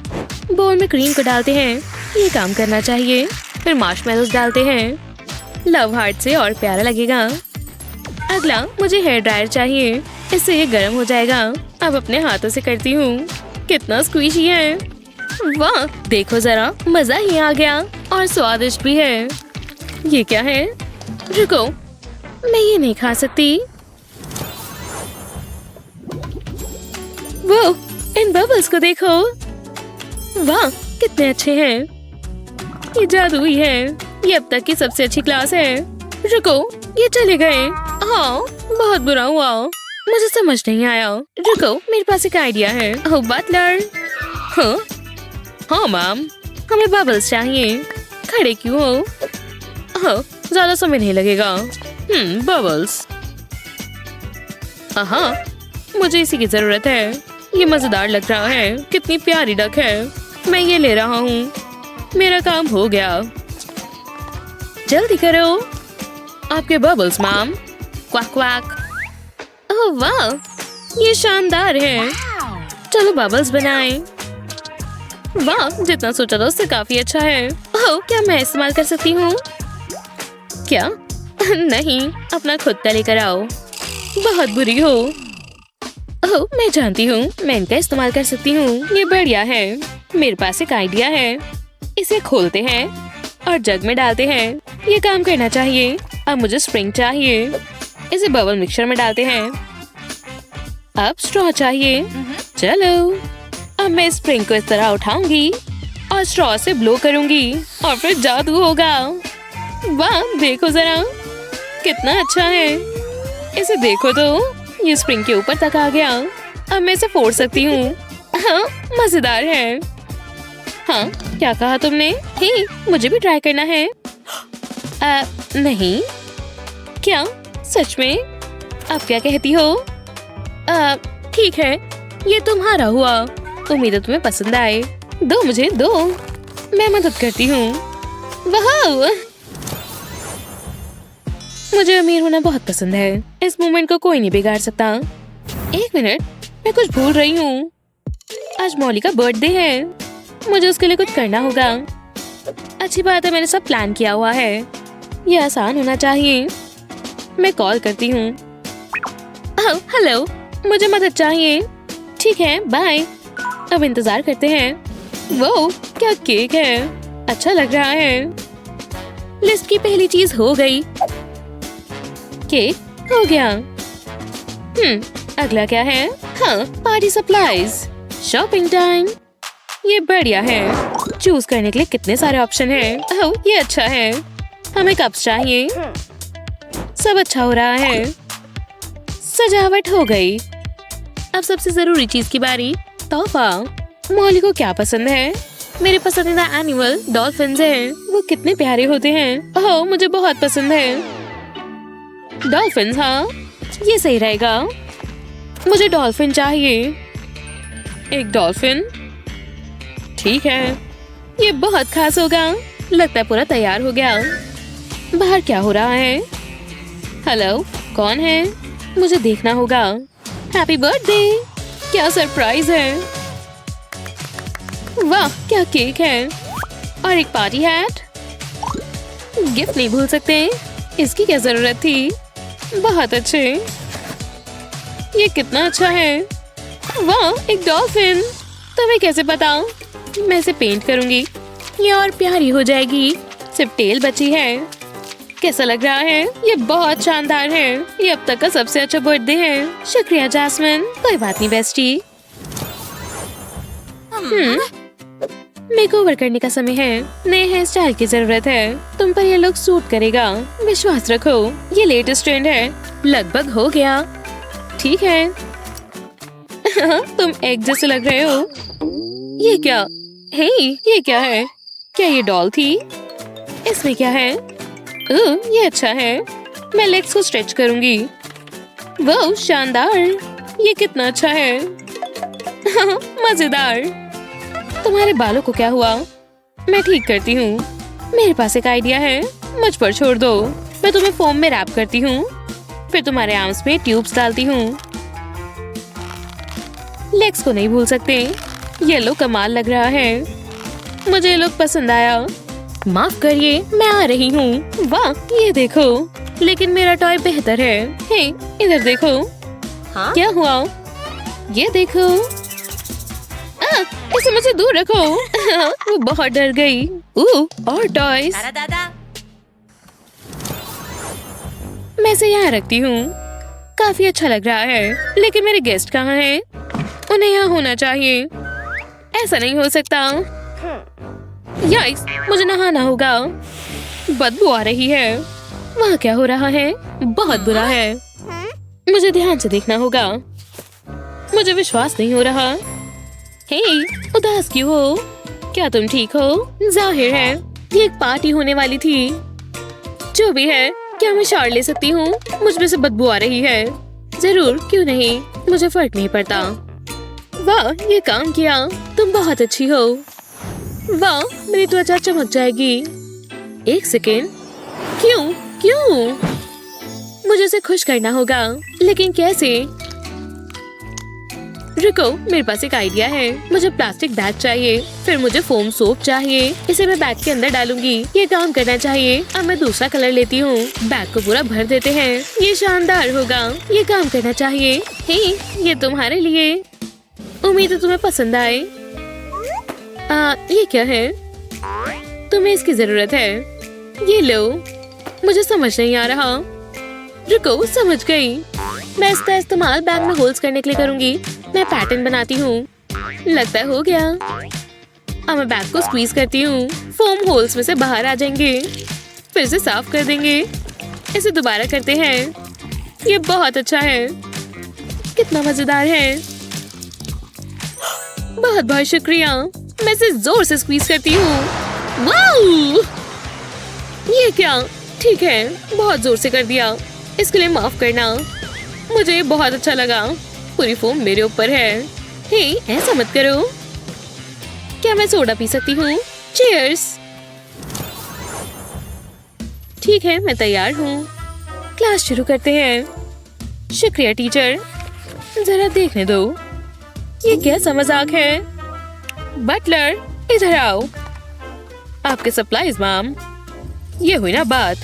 बोल में क्रीम को डालते हैं। ये काम करना चाहिए। फिर मार्शमेलोस डालते हैं। लव हार्ट से और प्यारा लगेगा। अगला, मुझे हेयर ड्रायर चाहिए। इससे ये गर्म हो जाएगा। अब अपने हाथों से करती हूँ। कितना स्क्वीशी है। वाह, देखो जरा, मजा ही आ गया और स्वादिष्ट भी है। ये क्या है? रुको, मैं ये नहीं खा सकती। वो, इन बबल्स को देखो। वाह, कितने अच्छे हैं। ये जादुई है। ये अब तक की सबसे अच्छी क्लास है। रुको, ये चले गए। हाँ, बहुत बुरा हुआ। मुझे समझ नहीं आया। रुको, मेरे पास एक आइडिया है। ओह बटलर। हाँ मैम, हमें बबल्स चाहिए। खड़े क्यों हो? हाँ, ज्यादा समय नहीं लगेगा। बबल्स। हाँ, मुझे इसी की जरूरत है। ये मजेदार लग रहा है। कितनी प्यारी डक है। मैं ये ले रहा हूँ। मेरा काम हो गया। जल्दी करो। आपके bubbles ma'am. Quack quack. Oh वाह, ये शानदार है। चलो बबल्स बनाएं। वाह, जितना सोचा था उससे काफी अच्छा है। ओह, क्या मैं इस्तेमाल कर सकती हूँ? क्या? नहीं, अपना खुद का लेकर आओ। बहुत बुरी हो। ओह, मैं जानती हूँ, मैं इनका इस्तेमाल कर सकती हूँ। ये बढ़िया है। मेरे पास एक आइडिया है। इसे खोलते हैं और जग में डालते हैं। ये काम करना चाहिए। अब मुझे स्प्रिंग चाहिए। इसे बबल मिक्सचर में डालते हैं। अब स्ट्रॉ चाहिए। चलो, अब मैं स्प्रिंग को इस तरह उठाऊंगी और स्ट्रॉ से ब्लो करूंगी और फिर जादू होगा। वाह, देखो जरा, कितना अच्छा है। इसे देखो तो, ये स्प्रिंग के ऊपर तक आ गया। अब मैं इसे फोड़ सकती हूँ। हाँ, मजेदार है। हाँ, क्या कहा तुमने? हे, मुझे भी ट्राई करना है। नहीं। क्या? सच में? आप क्या कहती हो? ठीक है, ये तुम्हारा हुआ। उम्मीद है तुम्हें पसंद आए। दो मुझे, दो। मैं मदद करती हूँ। वाह,
मुझे अमीर होना बहुत पसंद है। इस मोमेंट को कोई नहीं बिगाड़ सकता। एक मिनट, मैं कुछ भूल रही हूँ। आज मौली का बर्थडे है, मुझे उसके लिए कुछ करना होगा। अच्छी बात है, मैंने सब प्लान किया हुआ है। ये आसान होना चाहिए। मैं कॉल करती हूँ। हेलो, मुझे मदद चाहिए। ठीक है, बाय। अब इंतजार करते हैं। वो क्या केक है, अच्छा लग रहा है। लिस्ट की पहली चीज हो गई। केक हो गया। अगला क्या है? हाँ, पार्टी सप्लाईज। Shopping time. ये बढ़िया है। चूज करने के लिए कितने सारे ऑप्शन हैं। ओह, ये अच्छा है। हमें कप्स चाहिए। सब अच्छा हो रहा है। सजावट हो गई। अब सबसे जरूरी चीज की बारी, तोहफा। मौली को क्या पसंद है? मेरे पसंदीदा एनिमल डॉल्फिन्स हैं। वो कितने प्यारे होते हैं। ओह, मुझे बहुत पसंद है डॉल्फिन्स। हाँ, ये सही रहेगा। मुझे डॉल्फिन चाहिए। एक डॉल्फिन, ठीक है। ये बहुत खास होगा। लगता है पूरा तैयार हो गया। बाहर क्या हो रहा है? हेलो, कौन है? मुझे देखना होगा। हैप्पी बर्थडे, क्या सरप्राइज है। वाह, क्या केक है और एक पार्टी हैट। गिफ्ट नहीं भूल सकते। इसकी क्या जरूरत थी। बहुत अच्छे। ये कितना अच्छा है। वाह, एक डॉल्फिन। तुम्हें कैसे पता? मैं इसे पेंट करूंगी, ये और प्यारी हो जाएगी। सिर्फ टेल बची है। कैसा लग रहा है? ये बहुत शानदार है। ये अब तक का सबसे अच्छा बर्थडे है। शुक्रिया जैस्मिन। कोई बात नहीं बेस्टी। मेकओवर करने का समय है। नए हेयर स्टाइल की जरूरत है। तुम पर ये लुक सूट करेगा, विश्वास रखो। ये लेटेस्ट ट्रेंड है। लगभग हो गया। ठीक है। तुम एग जैसे लग रहे हो। ये क्या? हे, ये क्या है? क्या ये डॉल थी? इसमें क्या है? ये अच्छा है। मैं लेग्स को स्ट्रेच करूंगी। वाह, शानदार। ये कितना अच्छा है। मजेदार। तुम्हारे बालों को क्या हुआ? मैं ठीक करती हूँ। मेरे पास एक आइडिया है। मुझ पर छोड़ दो। मैं तुम्हें फोम में रैप करती हूँ, फिर तुम्हारे आर्म्स में ट्यूब्स डालती हूँ। लेग्स को नहीं भूल सकते। ये लुक कमाल लग रहा है। मुझे ये लुक पसंद आया। माफ करिए, मैं आ रही हूँ। वाह, ये देखो। लेकिन मेरा टॉय बेहतर है। हे, इधर देखो।
हाँ?
क्या हुआ? ये देखो। इसे मुझे दूर रखो। वो बहुत डर गई। और टॉयज। मैं इसे यहाँ रखती हूँ। काफी अच्छा लग रहा है। लेकिन मेरे गेस्ट कहाँ हैं? उन्हें यहाँ होना चाहिए। ऐसा नहीं हो सकता। याइस, मुझे नहाना होगा। बदबू आ रही है। वहाँ क्या हो रहा है? बहुत बुरा है। मुझे ध्यान से देखना होगा। मुझे विश्वास नहीं हो रहा। हे, उदास क्यों हो? क्या तुम ठीक हो? जाहिर है ये एक पार्टी होने वाली थी। जो भी है, क्या मैं शावर ले सकती हूँ? मुझ में से बदबू आ रही है। जरूर, क्यों नहीं, मुझे फर्क नहीं पड़ता। वाह, ये काम किया। तुम बहुत अच्छी हो। वाह, मेरी त्वचा चमक जाएगी। एक सेकेंड। क्यों? क्यों? मुझे इसे खुश करना होगा, लेकिन कैसे? रुको, मेरे पास एक आइडिया है। मुझे प्लास्टिक बैग चाहिए, फिर मुझे फोम सोप चाहिए। इसे मैं बैग के अंदर डालूंगी। ये काम करना चाहिए। अब मैं दूसरा कलर लेती हूँ। बैग को पूरा भर देते हैं। ये शानदार होगा। ये काम करना चाहिए। हे, ये तुम्हारे लिए। उम्मीद है तुम्हें पसंद आए। ये क्या है? तुम्हें इसकी जरूरत है। ये लो। मुझे समझ नहीं आ रहा। रुको, समझ गई। मैं इसका इस्तेमाल बैग में होल्स करने के लिए करूंगी। मैं पैटर्न बनाती हूँ। लगता है हो गया। अब मैं बैग को स्क्वीज करती हूँ। फोम होल्स में से बाहर आ जाएंगे। फिर से साफ कर देंगे। इसे दोबारा करते हैं। ये बहुत अच्छा है। कितना मजेदार है। बहुत बहुत शुक्रिया। मैं इसे जोर से स्क्वीज करती हूँ। वाओ! ये क्या? ठीक है, बहुत जोर से कर दिया। इसके लिए माफ करना। मुझे बहुत अच्छा लगा। पूरी फोम मेरे ऊपर है। हे, ऐसा मत करो। क्या मैं सोडा पी सकती हूँ? चीयर्स। ठीक है, मैं तैयार हूँ। क्लास शुरू करते हैं। शुक्रिया टीचर, जरा देखने दो, ये कैसा मजाक है। बटलर, इधर आओ। आपके सप्लाईज मैम। ये हुई ना बात।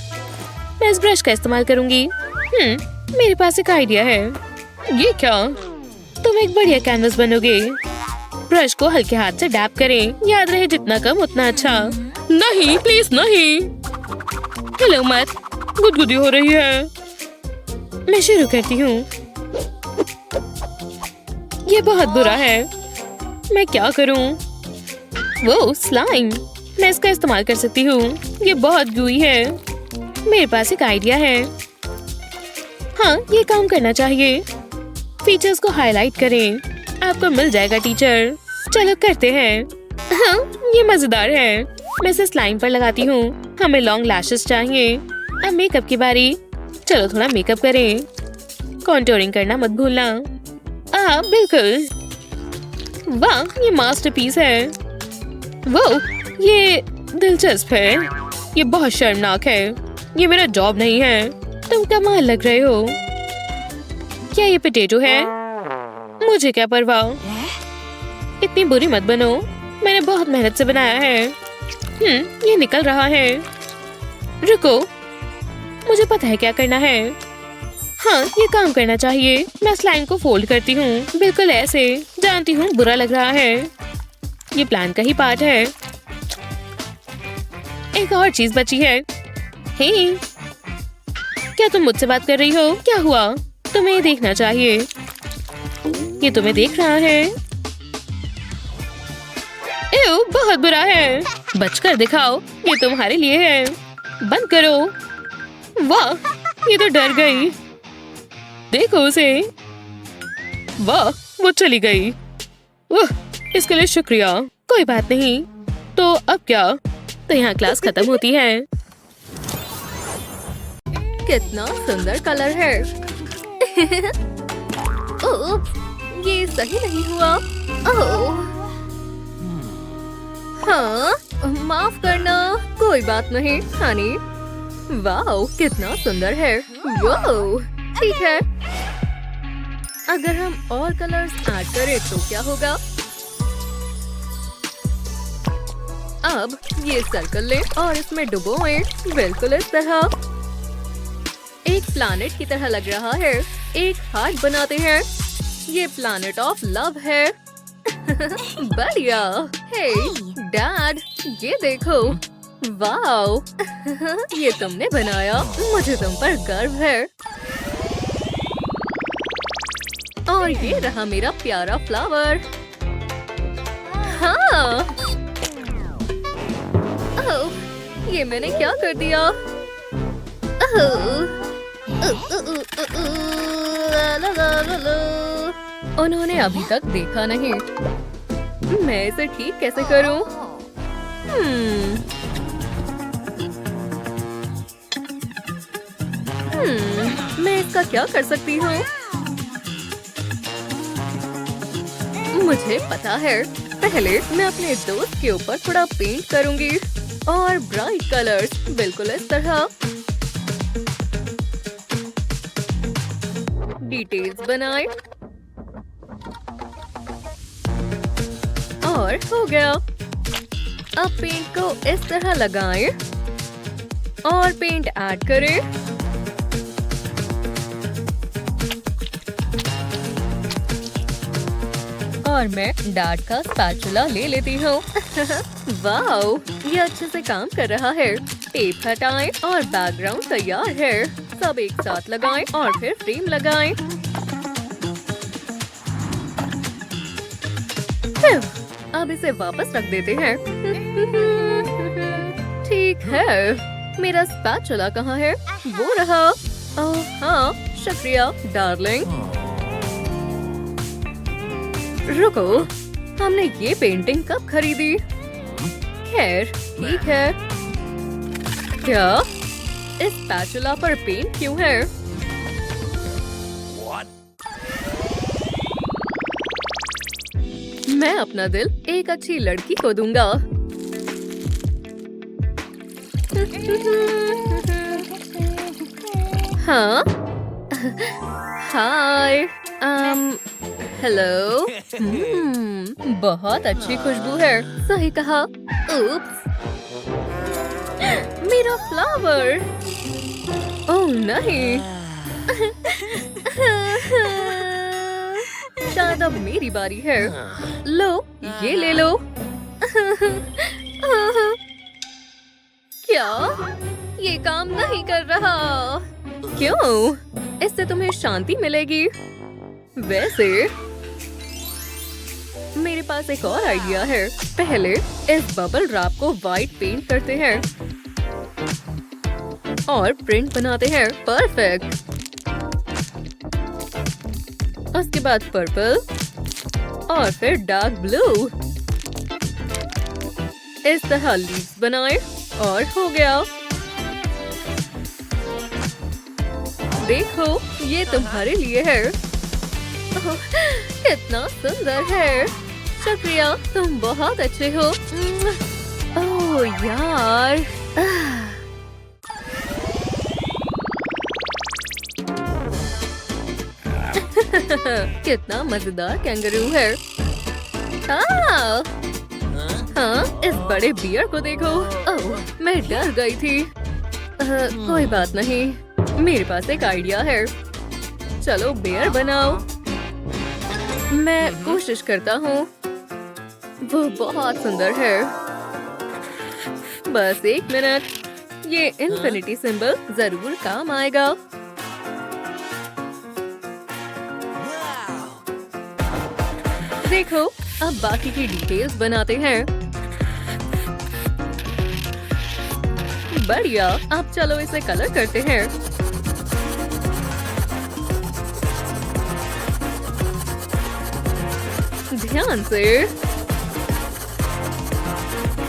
मैं इस ब्रश का इस्तेमाल करूंगी। मेरे पास एक आइडिया है। ये क्या? तुम एक बढ़िया कैनवस बनोगे। ब्रश को हल्के हाथ से डैप करें। याद रहे जितना कम उतना अच्छा। नहीं प्लीज नहीं। हेलो मत, गुदगुदी हो रही है। मैं शुरू करती हूँ। ये बहुत बुरा है। मैं क्या करूँ? वो स्लाइम, मैं इसका इस्तेमाल कर सकती हूँ। ये बहुत गूई है। मेरे पास एक आइडिया है। हाँ, ये काम करना चाहिए। फीचर्स को हाईलाइट करें। आपको मिल जाएगा टीचर। चलो करते हैं। हाँ, ये मजेदार है। मैं इसे स्लाइम पर लगाती हूँ। हमें लॉन्ग लैशेस चाहिए। अब मेकअप की बारी। चलो थोड़ा मेकअप करें। कॉन्टोरिंग करना मत भूलना। बिल्कुल। वाह, ये मास्टरपीस है। वो, ये दिलचस्प है। ये बहुत शर्मनाक है। ये मेरा जॉब नहीं है। तुम कमाल लग रहे हो। क्या ये पोटैटो है? मुझे क्या परवाह। इतनी बुरी मत बनो। मैंने बहुत मेहनत से बनाया है। ये निकल रहा है। रुको, मुझे पता है क्या करना है। हाँ, ये काम करना चाहिए। मैं स्लाइम को फोल्ड करती हूँ, बिल्कुल ऐसे। जानती हूँ बुरा लग रहा है। ये प्लान का ही पार्ट है। एक और चीज बची है। हे, क्या तुम मुझसे बात कर रही हो? क्या हुआ? तुम्हें ये देखना चाहिए। ये तुम्हें देख रहा है। एव, बहुत बुरा है। बचकर दिखाओ, ये तुम्हारे लिए है। बंद करो। वाह, ये तो डर गई। देखो उसे। वाह, वो चली गई। इसके लिए शुक्रिया। कोई बात नहीं। तो अब क्या? तो यहाँ क्लास खत्म होती है।
कितना सुंदर कलर है। ओह, ये सही नहीं हुआ। ओह, हाँ, माफ करना। कोई बात नहीं हनी। वाओ, कितना सुंदर है। वाओ, ठीक है। अगर हम और कलर्स ऐड करें तो क्या होगा? अब ये सर्कल लें और इसमें डुबोएं, बिल्कुल इस तरह। एक प्लैनेट की तरह लग रहा है। एक हार्ट बनाते हैं। ये प्लैनेट ऑफ लव है। बढ़िया। हे डैड, ये देखो। वाओ, ये तुमने बनाया। मुझे तुम पर गर्व है। और ये रहा मेरा प्यारा फ्लावर। हाँ। ओह, ये मैंने क्या कर दिया? उन्होंने अभी तक देखा नहीं। मैं इसे ठीक कैसे करूं? मैं इसका क्या कर सकती हूँ? मुझे पता है। पहले मैं अपने दोस्त के ऊपर थोड़ा पेंट करूंगी और ब्राइट कलर्स, बिल्कुल इस तरह। डिटेल्स बनाए और हो गया। अब पेंट को इस तरह लगाएं और पेंट ऐड करें। और मैं डैड का स्पैचुला ले लेती हूँ। वाओ, ये अच्छे से काम कर रहा है। टेप हटाएं और बैकग्राउंड तैयार है। सब एक साथ लगाएं और फिर फ्रेम लगाएं। अब इसे वापस रख देते हैं। ठीक है। मेरा स्पैचुला कहाँ है? वो रहा। ओह हाँ, शुक्रिया डार्लिंग। रुको, हमने ये पेंटिंग कब खरीदी? खैर, ठीक है। क्या इस स्पैचुला पर पेंट क्यों है? मैं अपना दिल एक अच्छी लड़की को दूंगा। हाँ हाय हेलो बहुत अच्छी खुशबू है। सही कहा। उप्स, मेरा फ्लावर। ओह नहीं। शायद अब मेरी बारी है। लो ये ले लो। क्या ये काम नहीं कर रहा? क्यों? इससे तुम्हें शांति मिलेगी। वैसे मेरे पास एक और आइडिया है। पहले इस बबल रैप को व्हाइट पेंट करते हैं और प्रिंट बनाते हैं। परफेक्ट। उसके बाद पर्पल और फिर डार्क ब्लू। इस तरह लीव्स बनाए और हो गया। देखो ये तुम्हारे लिए है। ओह, कितना सुंदर है। शुक्रिया, तुम बहुत अच्छे हो। ओह यार। कितना मजेदार कैंगरू है। हाँ, इस बड़े बियर को देखो। ओह, मैं डर गई थी। कोई बात नहीं, मेरे पास एक आइडिया है। चलो बियर बनाओ। मैं कोशिश करता हूँ। वो बहुत सुंदर है। बस एक मिनट। ये इन्फिनिटी सिंबल जरूर काम आएगा। देखो, अब बाकी की डिटेल्स बनाते हैं। बढ़िया। अब चलो इसे कलर करते हैं। ध्यान से।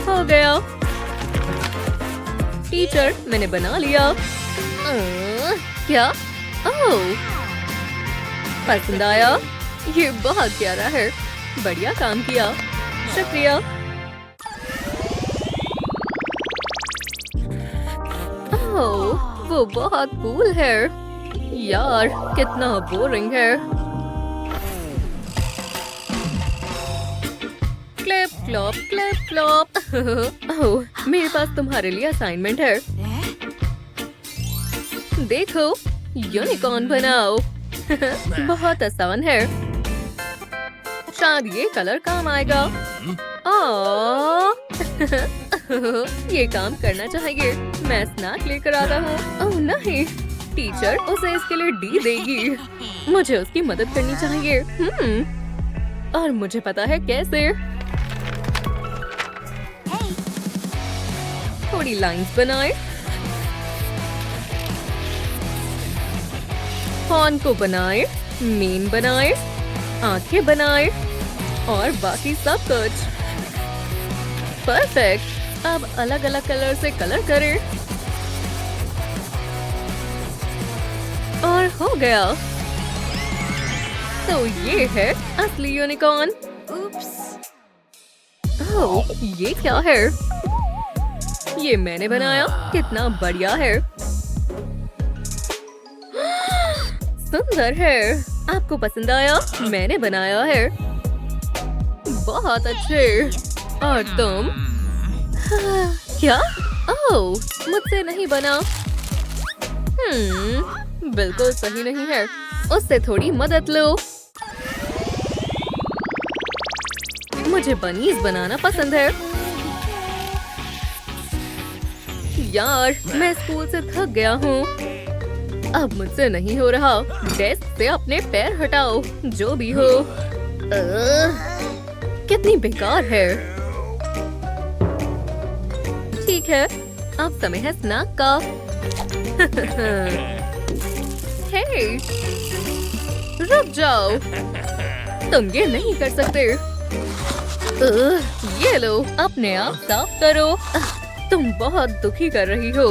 हो गया। टीचर, मैंने बना लिया। क्या? ओह, पसंद आया? ये बहुत प्यारा है। बढ़िया काम किया। शुक्रिया। ओह, वो बहुत कूल है। यार, कितना बोरिंग है। Clip clop clip clop. Oh, मेरे पास तुम्हारे लिए असाइनमेंट है। देखो, यूनिकॉर्न बनाओ। बहुत आसान है। शायद ये कलर काम आएगा। ये काम करना चाहिए। मैं स्नैक लेकर आता हूँ। ओह नहीं, टीचर उसे इसके लिए डी देगी। मुझे उसकी मदद करनी चाहिए। और मुझे पता है कैसे। थोड़ी लाइंस बनाए। हॉर्न को बनाए, मेन बनाए, आंखें बनाए और बाकी सब कुछ। परफेक्ट। अब अलग अलग कलर से कलर करें और हो गया। तो ये है असली यूनिकॉर्न। ओह, ये क्या है? ये मैंने बनाया। कितना बढ़िया है। सुंदर है। आपको पसंद आया? मैंने बनाया है। बहुत अच्छे। और तुम? क्या? ओह, मुझसे नहीं बना। बिल्कुल सही नहीं है। उससे थोड़ी मदद लो। मुझे बनीज बनाना पसंद है। यार, मैं स्कूल से थक गया हूँ। अब मुझसे नहीं हो रहा। डेस्क से अपने पैर हटाओ। जो भी हो। कितनी बेकार है। ठीक है, अब समय है स्नैक का। हे, रुक जाओ। तुम ये नहीं कर सकते। ये लो, अपने आप साफ करो। तुम बहुत दुखी कर रही हो।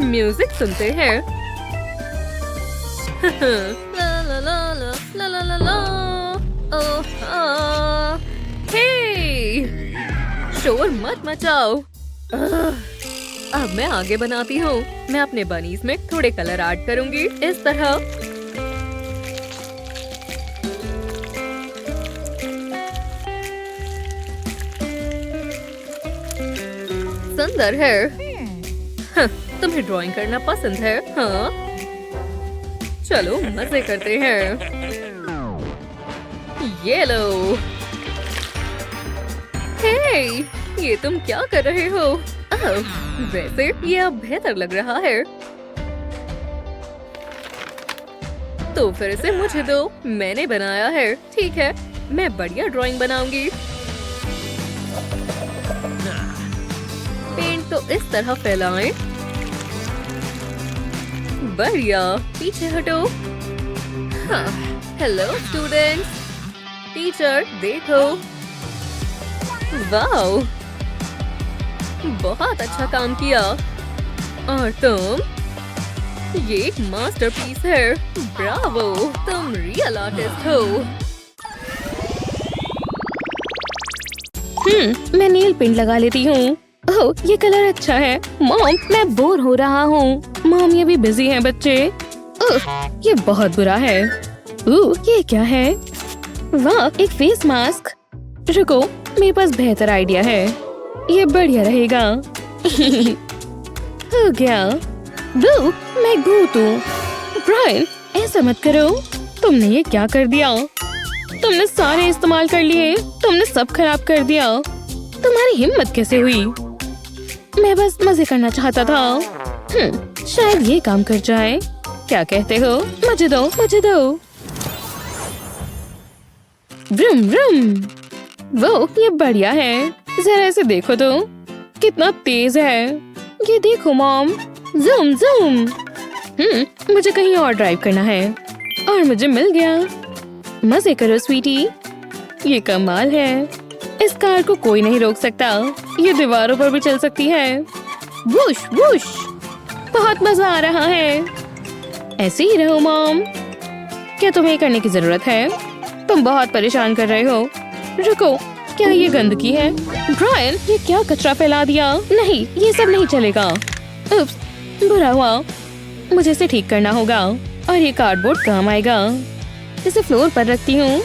म्यूजिक सुनते हैं। ला ला ला ला ला ला ला ला। ओह, हे, शोर मत मचाओ। अब मैं आगे बनाती हूँ। मैं अपने बनीज में थोड़े कलर ऐड करूँगी इस तरह। सुंदर है। हाँ, तुम्हें ड्राइंग करना पसंद है? हाँ, चलो मजे करते हैं। ये लो। हे, ये तुम क्या कर रहे हो? वैसे ये अब बेहतर लग रहा है। तो फिर इसे मुझे दो, मैंने बनाया है। ठीक है, मैं बढ़िया ड्राइंग बनाऊंगी। पेंट तो इस तरह फैलाएं। बढ़िया, पीछे हटो। हाँ, हेलो स्टूडेंट्स। टीचर देखो। वाओ, बहुत अच्छा काम किया। और तुम? ये एक मास्टरपीस है। ब्रावो, तुम रियल आर्टिस्ट हो।
मैं नेल पेंट लगा लेती हूँ। ओह, ये कलर अच्छा है। मॉम, मैं बोर हो रहा हूँ। मॉम, ये भी बिजी हैं बच्चे। ओह, ये बहुत बुरा है। ये क्या है? वाह, एक फेस मास्क। रुको, मेरे पास बेहतर आइडिया है। ये बढ़िया रहेगा। हो गया। बू, मैं भूत हूँ। ब्रायन, ऐसा मत करो। तुमने ये क्या कर दिया? तुमने सारे इस्तेमाल कर लिए। तुमने सब खराब कर दिया। तुम्हारी हिम्मत कैसे हुई? मैं बस मजे करना चाहता था। शायद ये काम कर जाए। क्या कहते हो? मुझे दो, मुझे दो। Vroom vroom. वो, ये बढ़िया है। जरा इसे देखो तो, कितना तेज है। ये देखो मॉम, जूम जूम। मुझे कहीं और ड्राइव करना है। और मुझे मिल गया। मजे करो स्वीटी। ये कमाल है। इस कार को कोई नहीं रोक सकता। ये दीवारों पर भी चल सकती है। Whoosh whoosh. बहुत मजा आ रहा है। ऐसे ही रहो मॉम। क्या तुम्हें ये करने की जरूरत है? तुम बहुत परेशान कर रहे हो। रुको, क्या ये गंदगी है? ब्रायन, ये क्या कचरा फैला दिया? नहीं, ये सब नहीं चलेगा। उप्स, बुरा हुआ। मुझे इसे ठीक करना होगा। और ये कार्डबोर्ड काम आएगा। इसे फ्लोर पर रखती हूँ।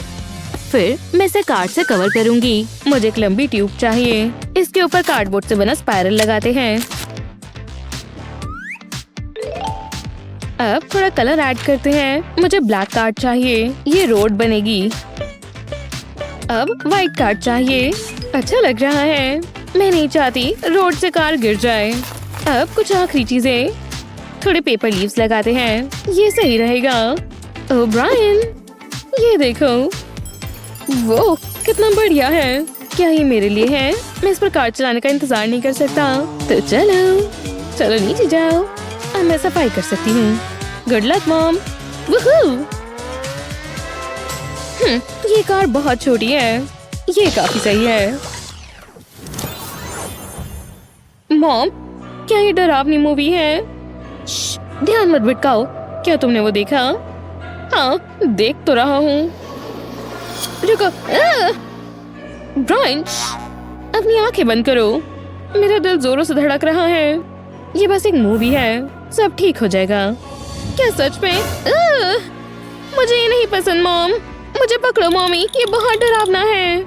फिर मैं इसे कार्ड से कवर करूंगी। मुझे एक लंबी ट्यूब चाहिए। इसके ऊपर कार्डबोर्ड से बना स्पाइरल लगाते हैं। अब थोड़ा कलर ऐड करते हैं। मुझे ब्लैक कार्ड चाहिए। ये रोड बनेगी। अब व्हाइट कार्ड चाहिए। अच्छा लग रहा है। मैं नहीं चाहती रोड से कार गिर जाए। अब कुछ आखिरी चीजें। थोड़े पेपर लीव्स लगाते हैं। ये सही रहेगा। ओह ब्रायन, ये देखो। वो कितना बढ़िया है। क्या ये मेरे लिए है? मैं इस पर कार चलाने का इंतजार नहीं कर सकता। तो चलो चलो नीचे जाओ। अब मैं सफाई कर सकती हूँ। Good luck mom. वूहू। ये कार बहुत छोटी है। ये काफी सही है। मॉम, क्या ये डरावनी मूवी है? श्श, ध्यान मत भटकाओ। क्या तुमने वो देखा? हाँ, देख तो रहा हूँ। रुको। ब्रायन, अपनी आंखें बंद करो। मेरा दिल जोरों से धड़क रहा है। ये बस एक मूवी है। सब ठीक हो जाएगा। क्या सच में? मुझे ये नहीं पसंद मॉम। मुझे पकड़ो मॉमी, ये बहुत डरावना है।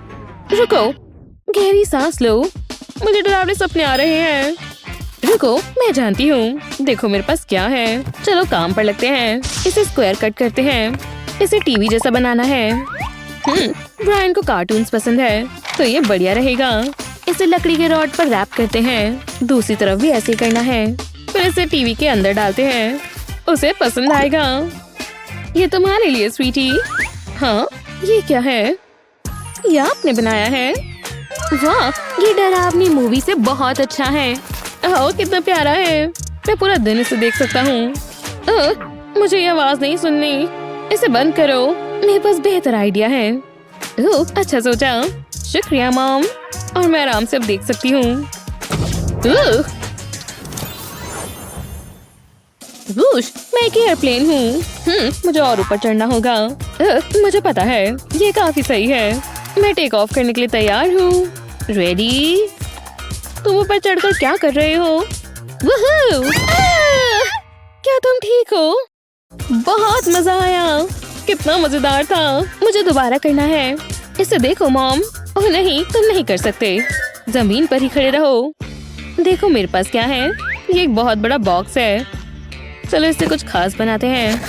रुको, गहरी सांस लो। मुझे डरावने सपने आ रहे हैं। रुको, मैं जानती हूँ। देखो मेरे पास क्या है। चलो काम पर लगते हैं। इसे स्क्वायर कट करते हैं। इसे टीवी जैसा बनाना है। ब्रायन को कार्टून्स पसंद है, तो ये बढ़िया रहेगा। इसे लकड़ी के रॉड पर रैप करते हैं। दूसरी तरफ भी ऐसे ही करना है। फिर इसे टीवी के अंदर डालते हैं। उसे पसंद आएगा। ये तुम्हारे लिए स्वीटी। हाँ, ये क्या है? ये आपने बनाया है? वाह, ये डरावनी मूवी से बहुत अच्छा है। ओह, कितना प्यारा है। मैं पूरा दिन इसे देख सकता हूँ। मुझे ये आवाज नहीं सुननी। इसे बंद करो। मेरे पास बेहतर आइडिया है। ओह, अच्छा सोचा। शुक्रिया मॉम। और मैं आराम से अब देख सकती हूँ। वूश, मैं एक एयरप्लेन हूँ। मुझे और ऊपर चढ़ना होगा। मुझे पता है, ये काफी सही है। मैं टेक ऑफ करने के लिए तैयार हूँ। रेडी? तुम ऊपर चढ़कर क्या कर रहे हो? वूहू! क्या तुम ठीक हो? बहुत मजा आया। कितना मजेदार था। मुझे दोबारा करना है। इसे देखो मॉम। ओह नहीं, तुम नहीं कर सकते। जमीन पर ही खड़े रहो। देखो मेरे पास क्या है। ये एक बहुत बड़ा बॉक्स है। चलो इससे कुछ खास बनाते हैं।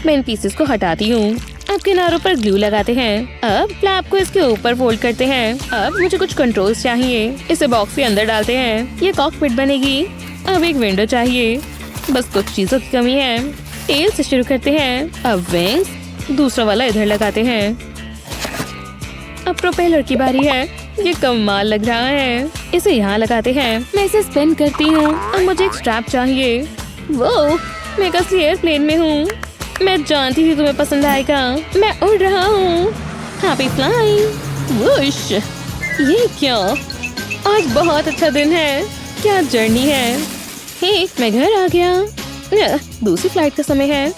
मैं इन पीसेस को हटाती हूँ। अब किनारों पर ग्लू लगाते हैं। अब फ्लैप को इसके ऊपर फोल्ड करते हैं। अब मुझे कुछ कंट्रोल्स चाहिए। इसे बॉक्स के अंदर डालते हैं। ये कॉकपिट बनेगी। अब एक विंडो चाहिए। बस कुछ चीजों की कमी है। टेल से शुरू करते हैं। अब विंग्स। दूसरा वाला इधर लगाते हैं। अब प्रोपेलर की बारी है। ये कमाल लग रहा है। इसे यहाँ लगाते हैं। मैं इसे स्पिन करती हूँ। अब मुझे एक स्ट्रैप चाहिए। वो मैं एक असली एयरप्लेन में हूँ। मैं जानती थी तुम्हें पसंद आएगा। मैं उड़ रहा हूँ। Happy flying. वुश! ये क्या? आज बहुत अच्छा दिन है। क्या जर्नी है। हे, मैं घर आ गया। दूसरी फ्लाइट का समय है।